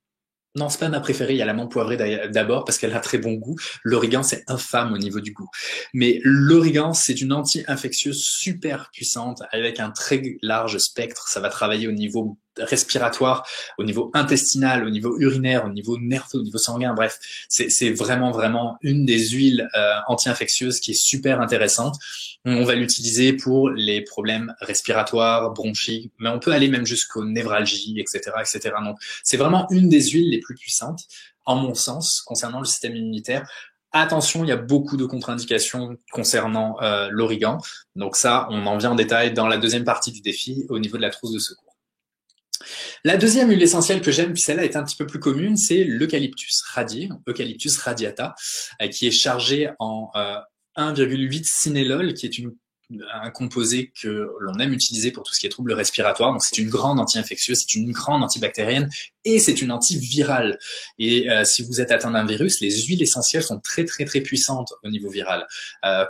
S1: Non, c'est pas ma préférée, il y a la menthe poivrée d'abord parce qu'elle a très bon goût. L'origan, c'est infâme au niveau du goût. Mais l'origan, c'est une anti-infectieuse super puissante avec un très large spectre. Ça va travailler au niveau respiratoire, au niveau intestinal, au niveau urinaire, au niveau nerveux, au niveau sanguin, bref. C'est vraiment une des huiles anti-infectieuses qui est super intéressante. On va l'utiliser pour les problèmes respiratoires, bronchiques, mais on peut aller même jusqu'aux névralgies, etc., etc. Donc, c'est vraiment une des huiles les plus puissantes, en mon sens, concernant le système immunitaire. Attention, il y a beaucoup de contre-indications concernant l'origan. Donc ça, on en vient en détail dans la deuxième partie du défi, au niveau de la trousse de secours. La deuxième huile essentielle que j'aime, puis celle-là est un petit peu plus commune, c'est l'eucalyptus radié, Eucalyptus radiata, qui est chargé en 1,8 cinélol, qui est un composé que l'on aime utiliser pour tout ce qui est troubles respiratoires. Donc c'est une grande anti-infectieuse, c'est une grande antibactérienne et c'est une antivirale. Et si vous êtes atteint d'un virus, les huiles essentielles sont très puissantes au niveau viral.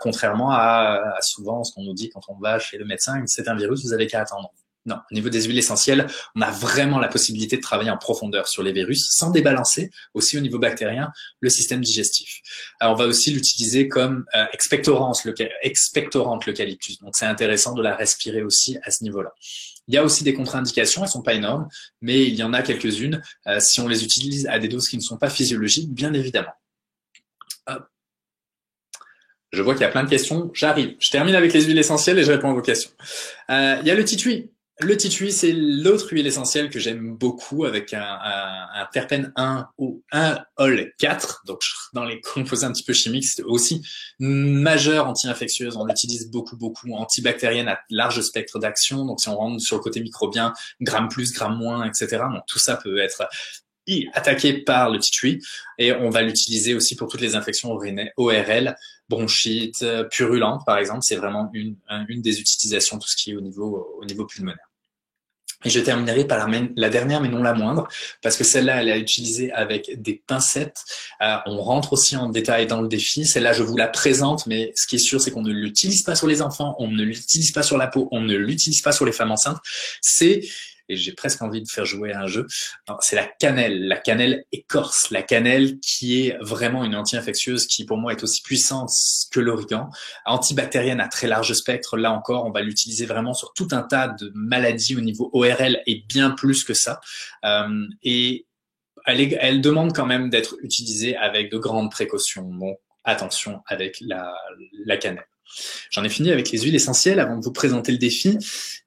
S1: Contrairement à souvent ce qu'on nous dit quand on va chez le médecin, c'est un virus, vous avez qu'à attendre. Non, au niveau des huiles essentielles, on a vraiment la possibilité de travailler en profondeur sur les virus sans débalancer, aussi au niveau bactérien, le système digestif. Alors, on va aussi l'utiliser comme expectorante l'eucalyptus. Donc, c'est intéressant de la respirer aussi à ce niveau-là. Il y a aussi des contre-indications, elles sont pas énormes, mais il y en a quelques-unes si on les utilise à des doses qui ne sont pas physiologiques, bien évidemment. Hop. Je vois qu'il y a plein de questions, j'arrive. Je termine avec les huiles essentielles et je réponds à vos questions. Il y a le titui. Le titui, c'est l'autre huile essentielle que j'aime beaucoup avec un terpène 1-ol 4. Donc, dans les composés un petit peu chimiques, c'est aussi majeure anti-infectieuse. On l'utilise beaucoup, antibactérienne à large spectre d'action. Donc, si on rentre sur le côté microbien, gramme plus, gramme moins, etc. Donc, tout ça peut être attaqué par le titui. Et on va l'utiliser aussi pour toutes les infections ORL, bronchite, purulente, par exemple. C'est vraiment une des utilisations, tout ce qui est au niveau pulmonaire. Et je terminerai par la dernière, mais non la moindre, parce que celle-là, elle est utilisée avec des pincettes. On rentre aussi en détail dans le défi. Celle-là, je vous la présente, mais ce qui est sûr, c'est qu'on ne l'utilise pas sur les enfants, on ne l'utilise pas sur la peau, on ne l'utilise pas sur les femmes enceintes. Et j'ai presque envie de faire jouer à un jeu, c'est la cannelle écorce, la cannelle qui est vraiment une anti-infectieuse qui pour moi est aussi puissante que l'origan, antibactérienne à très large spectre. Là encore, on va l'utiliser vraiment sur tout un tas de maladies au niveau ORL et bien plus que ça. Et elle demande quand même d'être utilisée avec de grandes précautions. Donc attention avec la cannelle. J'en ai fini avec les huiles essentielles. Avant de vous présenter le défi,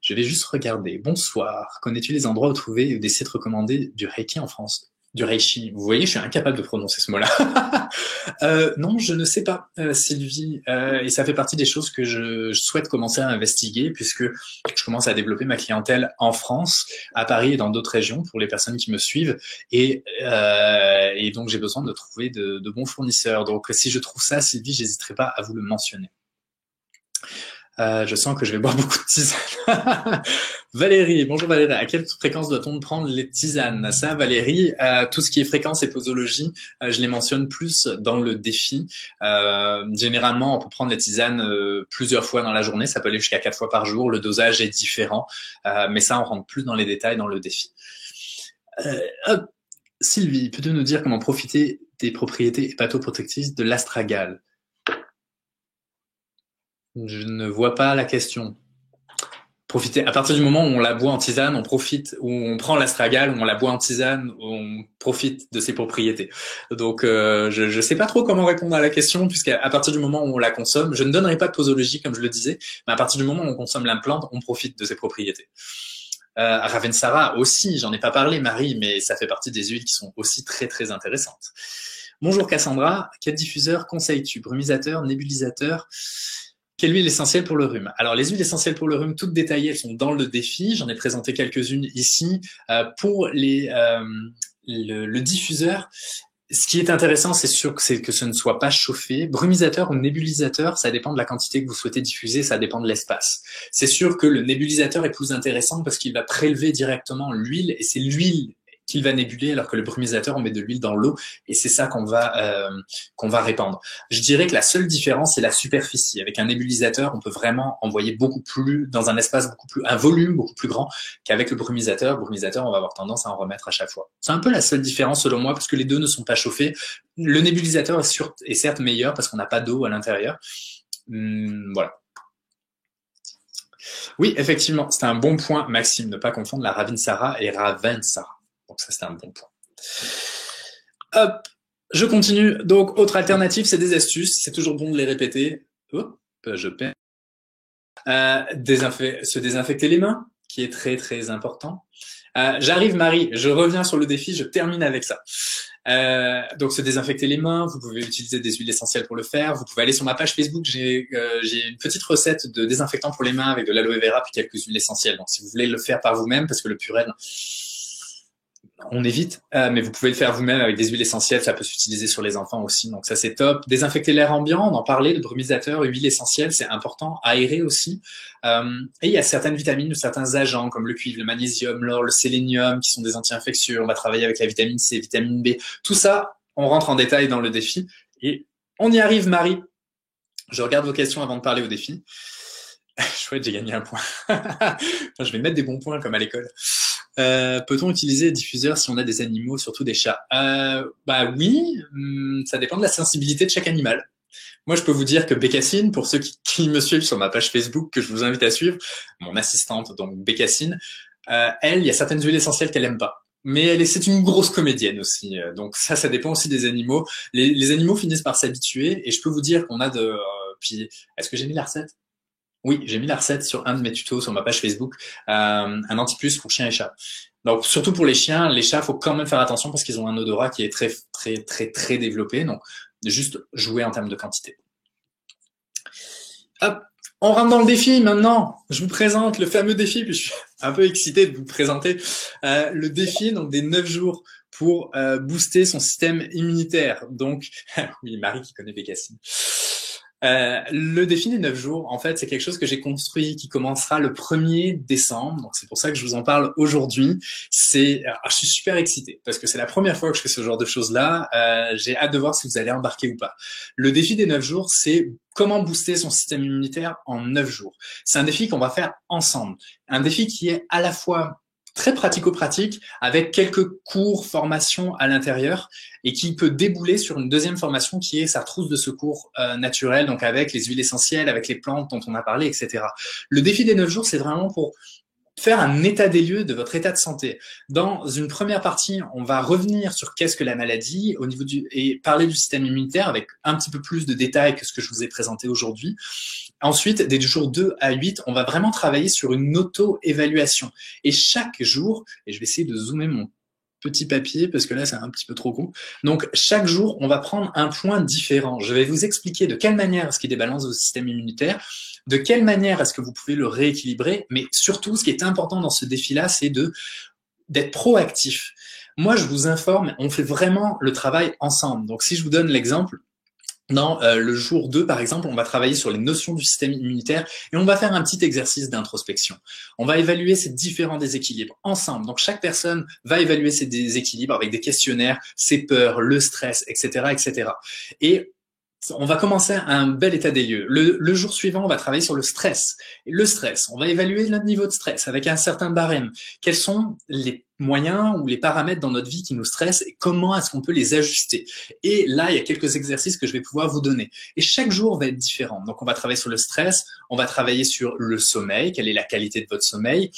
S1: je vais juste regarder. Bonsoir. Connais-tu les endroits où trouver des sites recommandés du Reiki en France? Du Reishi. Vous voyez, je suis incapable de prononcer ce mot-là. Non, je ne sais pas, Sylvie. Et ça fait partie des choses que je souhaite commencer à investiguer puisque je commence à développer ma clientèle en France, à Paris et dans d'autres régions pour les personnes qui me suivent. Et donc, j'ai besoin de trouver de bons fournisseurs. Donc, si je trouve ça, Sylvie, j'hésiterai pas à vous le mentionner. Je sens que je vais boire beaucoup de tisane. Valérie, bonjour Valérie. À quelle fréquence doit-on prendre les tisanes? Ça, Valérie, tout ce qui est fréquence et posologie, je les mentionne plus dans le défi. Généralement, on peut prendre les tisanes plusieurs fois dans la journée. Ça peut aller jusqu'à 4 fois par jour. Le dosage est différent, mais ça, on rentre plus dans les détails dans le défi. Hop. Sylvie, peux-tu nous dire comment profiter des propriétés hépatoprotectrices de l'astragale? Je ne vois pas la question. Profiter, à partir du moment où on la boit en tisane, on profite, où on prend l'astragale, où on la boit en tisane, on profite de ses propriétés. Donc, je sais pas trop comment répondre à la question, puisqu'à partir du moment où on la consomme, je ne donnerai pas de posologie, comme je le disais, mais à partir du moment où on consomme la plante, on profite de ses propriétés. Ravensara aussi, j'en ai pas parlé, Marie, mais ça fait partie des huiles qui sont aussi très très intéressantes. Bonjour Cassandra, quel diffuseur conseilles-tu? Brumisateur, nébulisateur? Quelle huile essentielle pour le rhume? Alors, les huiles essentielles pour le rhume, toutes détaillées, elles sont dans le défi. J'en ai présenté quelques-unes ici. Pour le diffuseur, ce qui est intéressant, c'est sûr que c'est que ce ne soit pas chauffé. Brumisateur ou nébulisateur, ça dépend de la quantité que vous souhaitez diffuser, ça dépend de l'espace. C'est sûr que le nébulisateur est plus intéressant parce qu'il va prélever directement l'huile et c'est l'huile qu'il va nébuler, alors que le brumisateur, on met de l'huile dans l'eau et c'est ça qu'on va répandre. Je dirais que la seule différence, c'est la superficie. Avec un nébulisateur, on peut vraiment envoyer beaucoup plus, dans un espace beaucoup plus, un volume beaucoup plus grand qu'avec le brumisateur. Le brumisateur, on va avoir tendance à en remettre à chaque fois. C'est un peu la seule différence selon moi, parce que les deux ne sont pas chauffés. Le nébulisateur est certes meilleur parce qu'on n'a pas d'eau à l'intérieur. Voilà. Oui, effectivement, c'est un bon point, Maxime, ne pas confondre la Ravinsara et Ravensara. Donc ça, c'est un bon point. Hop, je continue. Donc, autre alternative, c'est des astuces. C'est toujours bon de les répéter. Hop, je perds. Se désinfecter les mains, qui est très, très important. J'arrive, Marie. Je reviens sur le défi. Je termine avec ça. Donc, se désinfecter les mains. Vous pouvez utiliser des huiles essentielles pour le faire. Vous pouvez aller sur ma page Facebook. J'ai une petite recette de désinfectant pour les mains avec de l'aloe vera puis quelques huiles essentielles. Donc, si vous voulez le faire par vous-même, parce que le purel, on évite, mais vous pouvez le faire vous-même avec des huiles essentielles, ça peut s'utiliser sur les enfants aussi, donc ça c'est top. Désinfecter l'air ambiant, on en parlait, le brumisateur, huile essentielle, c'est important. Aérer aussi. Et il y a certaines vitamines ou certains agents comme le cuivre, le magnésium, l'or, le sélénium qui sont des anti-infectieux. On va travailler avec la vitamine C, vitamine B. Tout ça, on rentre en détail dans le défi et on y arrive, Marie. Je regarde vos questions avant de parler au défi. Chouette, j'ai gagné un point. Je vais mettre des bons points comme à l'école. Peut-on utiliser des diffuseurs si on a des animaux, surtout des chats? Bah oui, ça dépend de la sensibilité de chaque animal. Moi, je peux vous dire que Bécassine, pour ceux qui me suivent sur ma page Facebook, que je vous invite à suivre, mon assistante, donc Bécassine, elle, il y a certaines huiles essentielles qu'elle aime pas. Mais c'est une grosse comédienne aussi. Donc ça dépend aussi des animaux. Les animaux finissent par s'habituer et je peux vous dire qu'on a puis, est-ce que j'ai mis la recette? Oui, j'ai mis la recette sur un de mes tutos sur ma page Facebook, un antipuce pour chiens et chats. Donc surtout pour les chiens, les chats, faut quand même faire attention parce qu'ils ont un odorat qui est très très très très développé. Donc juste jouer en termes de quantité. Hop, on rentre dans le défi maintenant. Je vous présente le fameux défi, puis je suis un peu excité de vous présenter le défi donc des 9 jours pour booster son système immunitaire. Donc oui, Marie qui connaît Bécassine. Le défi des 9 jours, en fait, c'est quelque chose que j'ai construit qui commencera le 1er décembre. Donc, c'est pour ça que je vous en parle aujourd'hui. Je suis super excité parce que c'est la première fois que je fais ce genre de choses-là. J'ai hâte de voir si vous allez embarquer ou pas. Le défi des 9 jours, c'est comment booster son système immunitaire en 9 jours. C'est un défi qu'on va faire ensemble. Un défi qui est à la fois très pratico-pratique, avec quelques cours, formations à l'intérieur, et qui peut débouler sur une deuxième formation qui est sa trousse de secours naturelle, donc avec les huiles essentielles, avec les plantes dont on a parlé, etc. Le défi des 9 jours, c'est vraiment pour faire un état des lieux de votre état de santé. Dans une première partie, on va revenir sur qu'est-ce que la maladie au niveau et parler du système immunitaire avec un petit peu plus de détails que ce que je vous ai présenté aujourd'hui. Ensuite, des jours 2 à 8, on va vraiment travailler sur une auto-évaluation. Et chaque jour, et je vais essayer de zoomer mon petit papier parce que là, c'est un petit peu trop gros. Donc, chaque jour, on va prendre un point différent. Je vais vous expliquer de quelle manière est-ce qu'il débalance votre système immunitaire, de quelle manière est-ce que vous pouvez le rééquilibrer, mais surtout, ce qui est important dans ce défi-là, c'est d'être proactif. Moi, je vous informe, on fait vraiment le travail ensemble. Donc, si je vous donne l'exemple, Dans le jour 2, par exemple, on va travailler sur les notions du système immunitaire et on va faire un petit exercice d'introspection. On va évaluer ces différents déséquilibres ensemble. Donc, chaque personne va évaluer ses déséquilibres avec des questionnaires, ses peurs, le stress, etc., etc. Et on va commencer un bel état des lieux. Le jour suivant, on va travailler sur le stress. Et le stress, on va évaluer notre niveau de stress avec un certain barème. Quels sont les moyens ou les paramètres dans notre vie qui nous stressent et comment est-ce qu'on peut les ajuster. Et là, il y a quelques exercices que je vais pouvoir vous donner. Et chaque jour va être différent. Donc, on va travailler sur le stress, on va travailler sur le sommeil, quelle est la qualité de votre sommeil.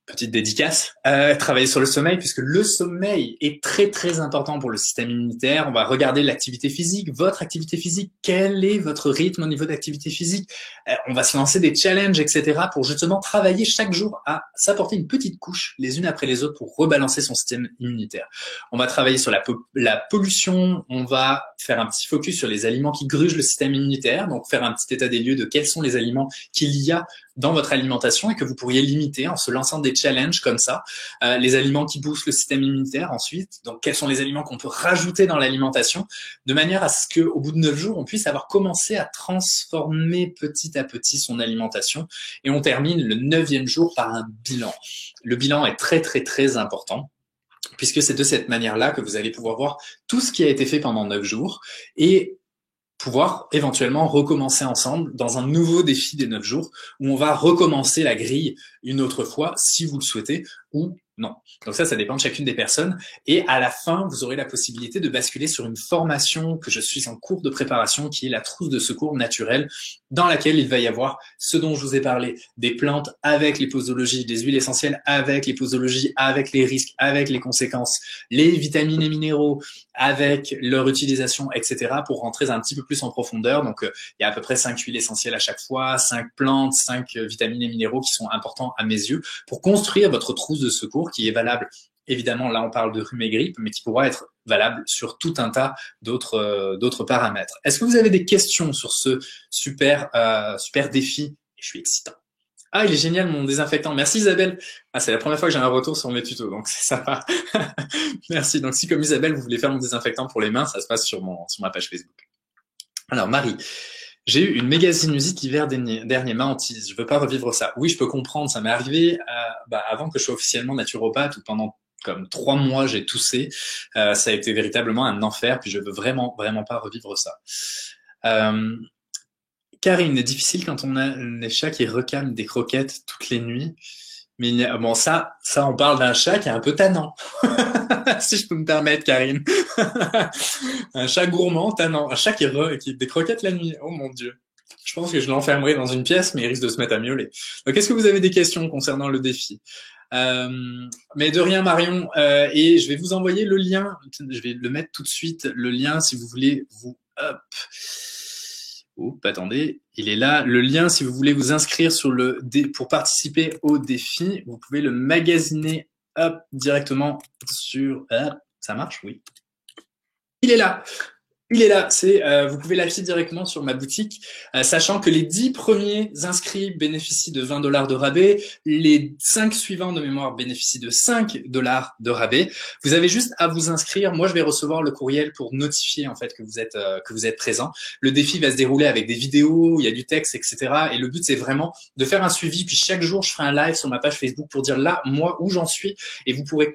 S1: Petite dédicace, travailler sur le sommeil, puisque le sommeil est très très important pour le système immunitaire. On va regarder l'activité physique, votre activité physique, quel est votre rythme au niveau d'activité physique. On va se lancer des challenges, etc. pour justement travailler chaque jour à s'apporter une petite couche les unes après les autres pour rebalancer son système immunitaire. On va travailler sur la pollution, on va faire un petit focus sur les aliments qui grugent le système immunitaire, donc faire un petit état des lieux de quels sont les aliments qu'il y a dans votre alimentation et que vous pourriez limiter en se lançant des challenges comme ça. Les aliments qui boostent le système immunitaire ensuite. Donc, quels sont les aliments qu'on peut rajouter dans l'alimentation de manière à ce qu'au bout de 9 jours, on puisse avoir commencé à transformer petit à petit son alimentation. Et on termine le 9e jour par un bilan. Le bilan est très, très, très important puisque c'est de cette manière-là que vous allez pouvoir voir tout ce qui a été fait pendant 9 jours et pouvoir éventuellement recommencer ensemble dans un nouveau défi des 9 jours où on va recommencer la grille une autre fois si vous le souhaitez ou non. Donc ça dépend de chacune des personnes. Et à la fin, vous aurez la possibilité de basculer sur une formation que je suis en cours de préparation qui est la trousse de secours naturelle dans laquelle il va y avoir ce dont je vous ai parlé, des plantes avec les posologies, des huiles essentielles avec les posologies, avec les risques, avec les conséquences, les vitamines et minéraux, avec leur utilisation, etc. pour rentrer un petit peu plus en profondeur. Donc, il y a à peu près 5 huiles essentielles à chaque fois, 5 plantes, 5 vitamines et minéraux qui sont importants à mes yeux pour construire votre trousse de secours qui est valable. Évidemment, là, on parle de rhume et grippe, mais qui pourra être valable sur tout un tas d'autres paramètres. Est-ce que vous avez des questions sur ce super défi? Je suis excitant. Ah, il est génial, mon désinfectant. Merci Isabelle. Ah, c'est la première fois que j'ai un retour sur mes tutos, donc c'est sympa. Merci. Donc, si comme Isabelle, vous voulez faire mon désinfectant pour les mains, ça se passe sur ma page Facebook. Alors, Marie, j'ai eu une méga sinusite l'hiver dernier, ma hantise. Je veux pas revivre ça. Oui, je peux comprendre, ça m'est arrivé avant que je sois officiellement naturopathe ou pendant comme 3 mois, j'ai toussé. Ça a été véritablement un enfer, puis je veux vraiment, vraiment pas revivre ça. Karine, c'est difficile quand on a des chats qui recament des croquettes toutes les nuits. Mais bon, ça, on parle d'un chat qui est un peu tannant. Si je peux me permettre, Karine. Un chat gourmand, tannant. Un chat qui des croquettes la nuit. Oh mon Dieu. Je pense que je l'enfermerai dans une pièce, mais il risque de se mettre à miauler. Donc, est-ce que vous avez des questions concernant le défi? Mais de rien, Marion. Et je vais vous envoyer le lien. Je vais le mettre tout de suite, le lien, si vous voulez vous... Hop. Oups, attendez, il est là. Le lien, si vous voulez vous inscrire pour participer au défi, vous pouvez le magasiner directement sur... ça marche? Oui. Il est là. Il est là, vous pouvez l'acheter directement sur ma boutique, sachant que les 10 premiers inscrits bénéficient de $20 de rabais, les 5 suivants de mémoire bénéficient de $5 de rabais. Vous avez juste à vous inscrire. Moi, je vais recevoir le courriel pour notifier en fait que vous êtes présent. Le défi va se dérouler avec des vidéos, il y a du texte, etc. Et le but, c'est vraiment de faire un suivi. Puis chaque jour, je ferai un live sur ma page Facebook pour dire là, moi, où j'en suis, et vous pourrez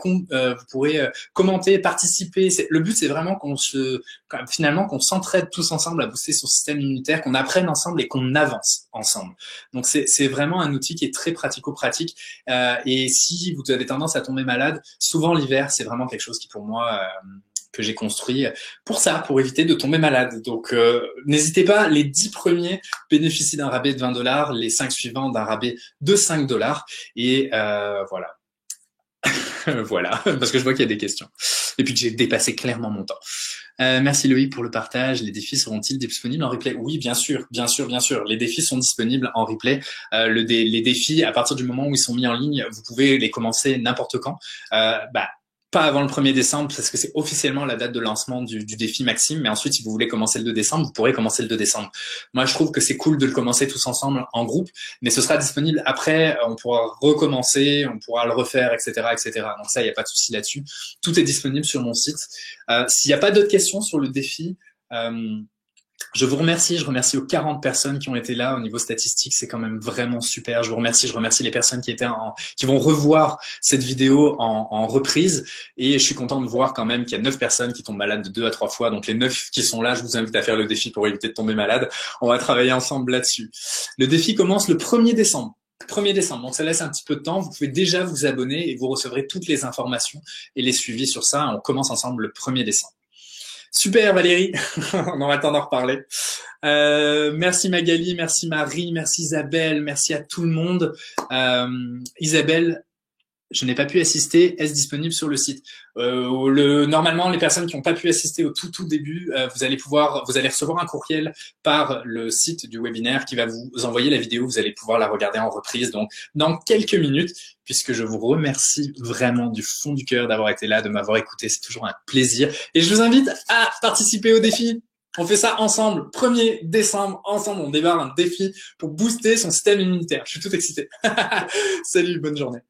S1: commenter, participer. Le but, c'est vraiment finalement qu'on s'entraide tous ensemble à booster son système immunitaire, qu'on apprenne ensemble et qu'on avance ensemble. Donc c'est vraiment un outil qui est très pratico-pratique. Et si vous avez tendance à tomber malade, souvent l'hiver, c'est vraiment quelque chose qui pour moi que j'ai construit pour ça, pour éviter de tomber malade. Donc n'hésitez pas, les 10 premiers bénéficient d'un rabais de $20, les 5 suivants d'un rabais de $5. Et voilà. Voilà, parce que je vois qu'il y a des questions. Et puis que j'ai dépassé clairement mon temps. Merci Loïc pour le partage. Les défis seront-ils disponibles en replay? Oui, bien sûr, bien sûr, bien sûr. Les défis sont disponibles en replay. Les défis, à partir du moment où ils sont mis en ligne, vous pouvez les commencer n'importe quand. Pas avant le 1er décembre, parce que c'est officiellement la date de lancement du défi Maxime. Mais ensuite, si vous voulez commencer le 2 décembre, vous pourrez commencer le 2 décembre. Moi, je trouve que c'est cool de le commencer tous ensemble en groupe, mais ce sera disponible après. On pourra recommencer, on pourra le refaire, etc., etc. Donc ça, il n'y a pas de souci là-dessus. Tout est disponible sur mon site. S'il n'y a pas d'autres questions sur le défi, Je vous remercie, je remercie aux 40 personnes qui ont été là au niveau statistique, c'est quand même vraiment super. Je remercie les personnes qui vont revoir cette vidéo en reprise. Et je suis content de voir quand même qu'il y a 9 personnes qui tombent malades de 2 à 3 fois. Donc les 9 qui sont là, je vous invite à faire le défi pour éviter de tomber malade. On va travailler ensemble là-dessus. Le défi commence le 1er décembre. 1er décembre, donc ça laisse un petit peu de temps. Vous pouvez déjà vous abonner et vous recevrez toutes les informations et les suivis sur ça. On commence ensemble le 1er décembre. Super Valérie, on aura le temps d'en reparler. Merci Magali, merci Marie, merci Isabelle, merci à tout le monde. Isabelle, je n'ai pas pu assister, est-ce disponible sur le site? Normalement, les personnes qui n'ont pas pu assister au tout début, vous allez recevoir un courriel par le site du webinaire qui va vous envoyer la vidéo, vous allez pouvoir la regarder en reprise, donc dans quelques minutes, puisque je vous remercie vraiment du fond du cœur d'avoir été là, de m'avoir écouté, c'est toujours un plaisir. Et je vous invite à participer au défi. On fait ça ensemble, 1er décembre, ensemble, on démarre un défi pour booster son système immunitaire. Je suis tout excité. Salut, bonne journée.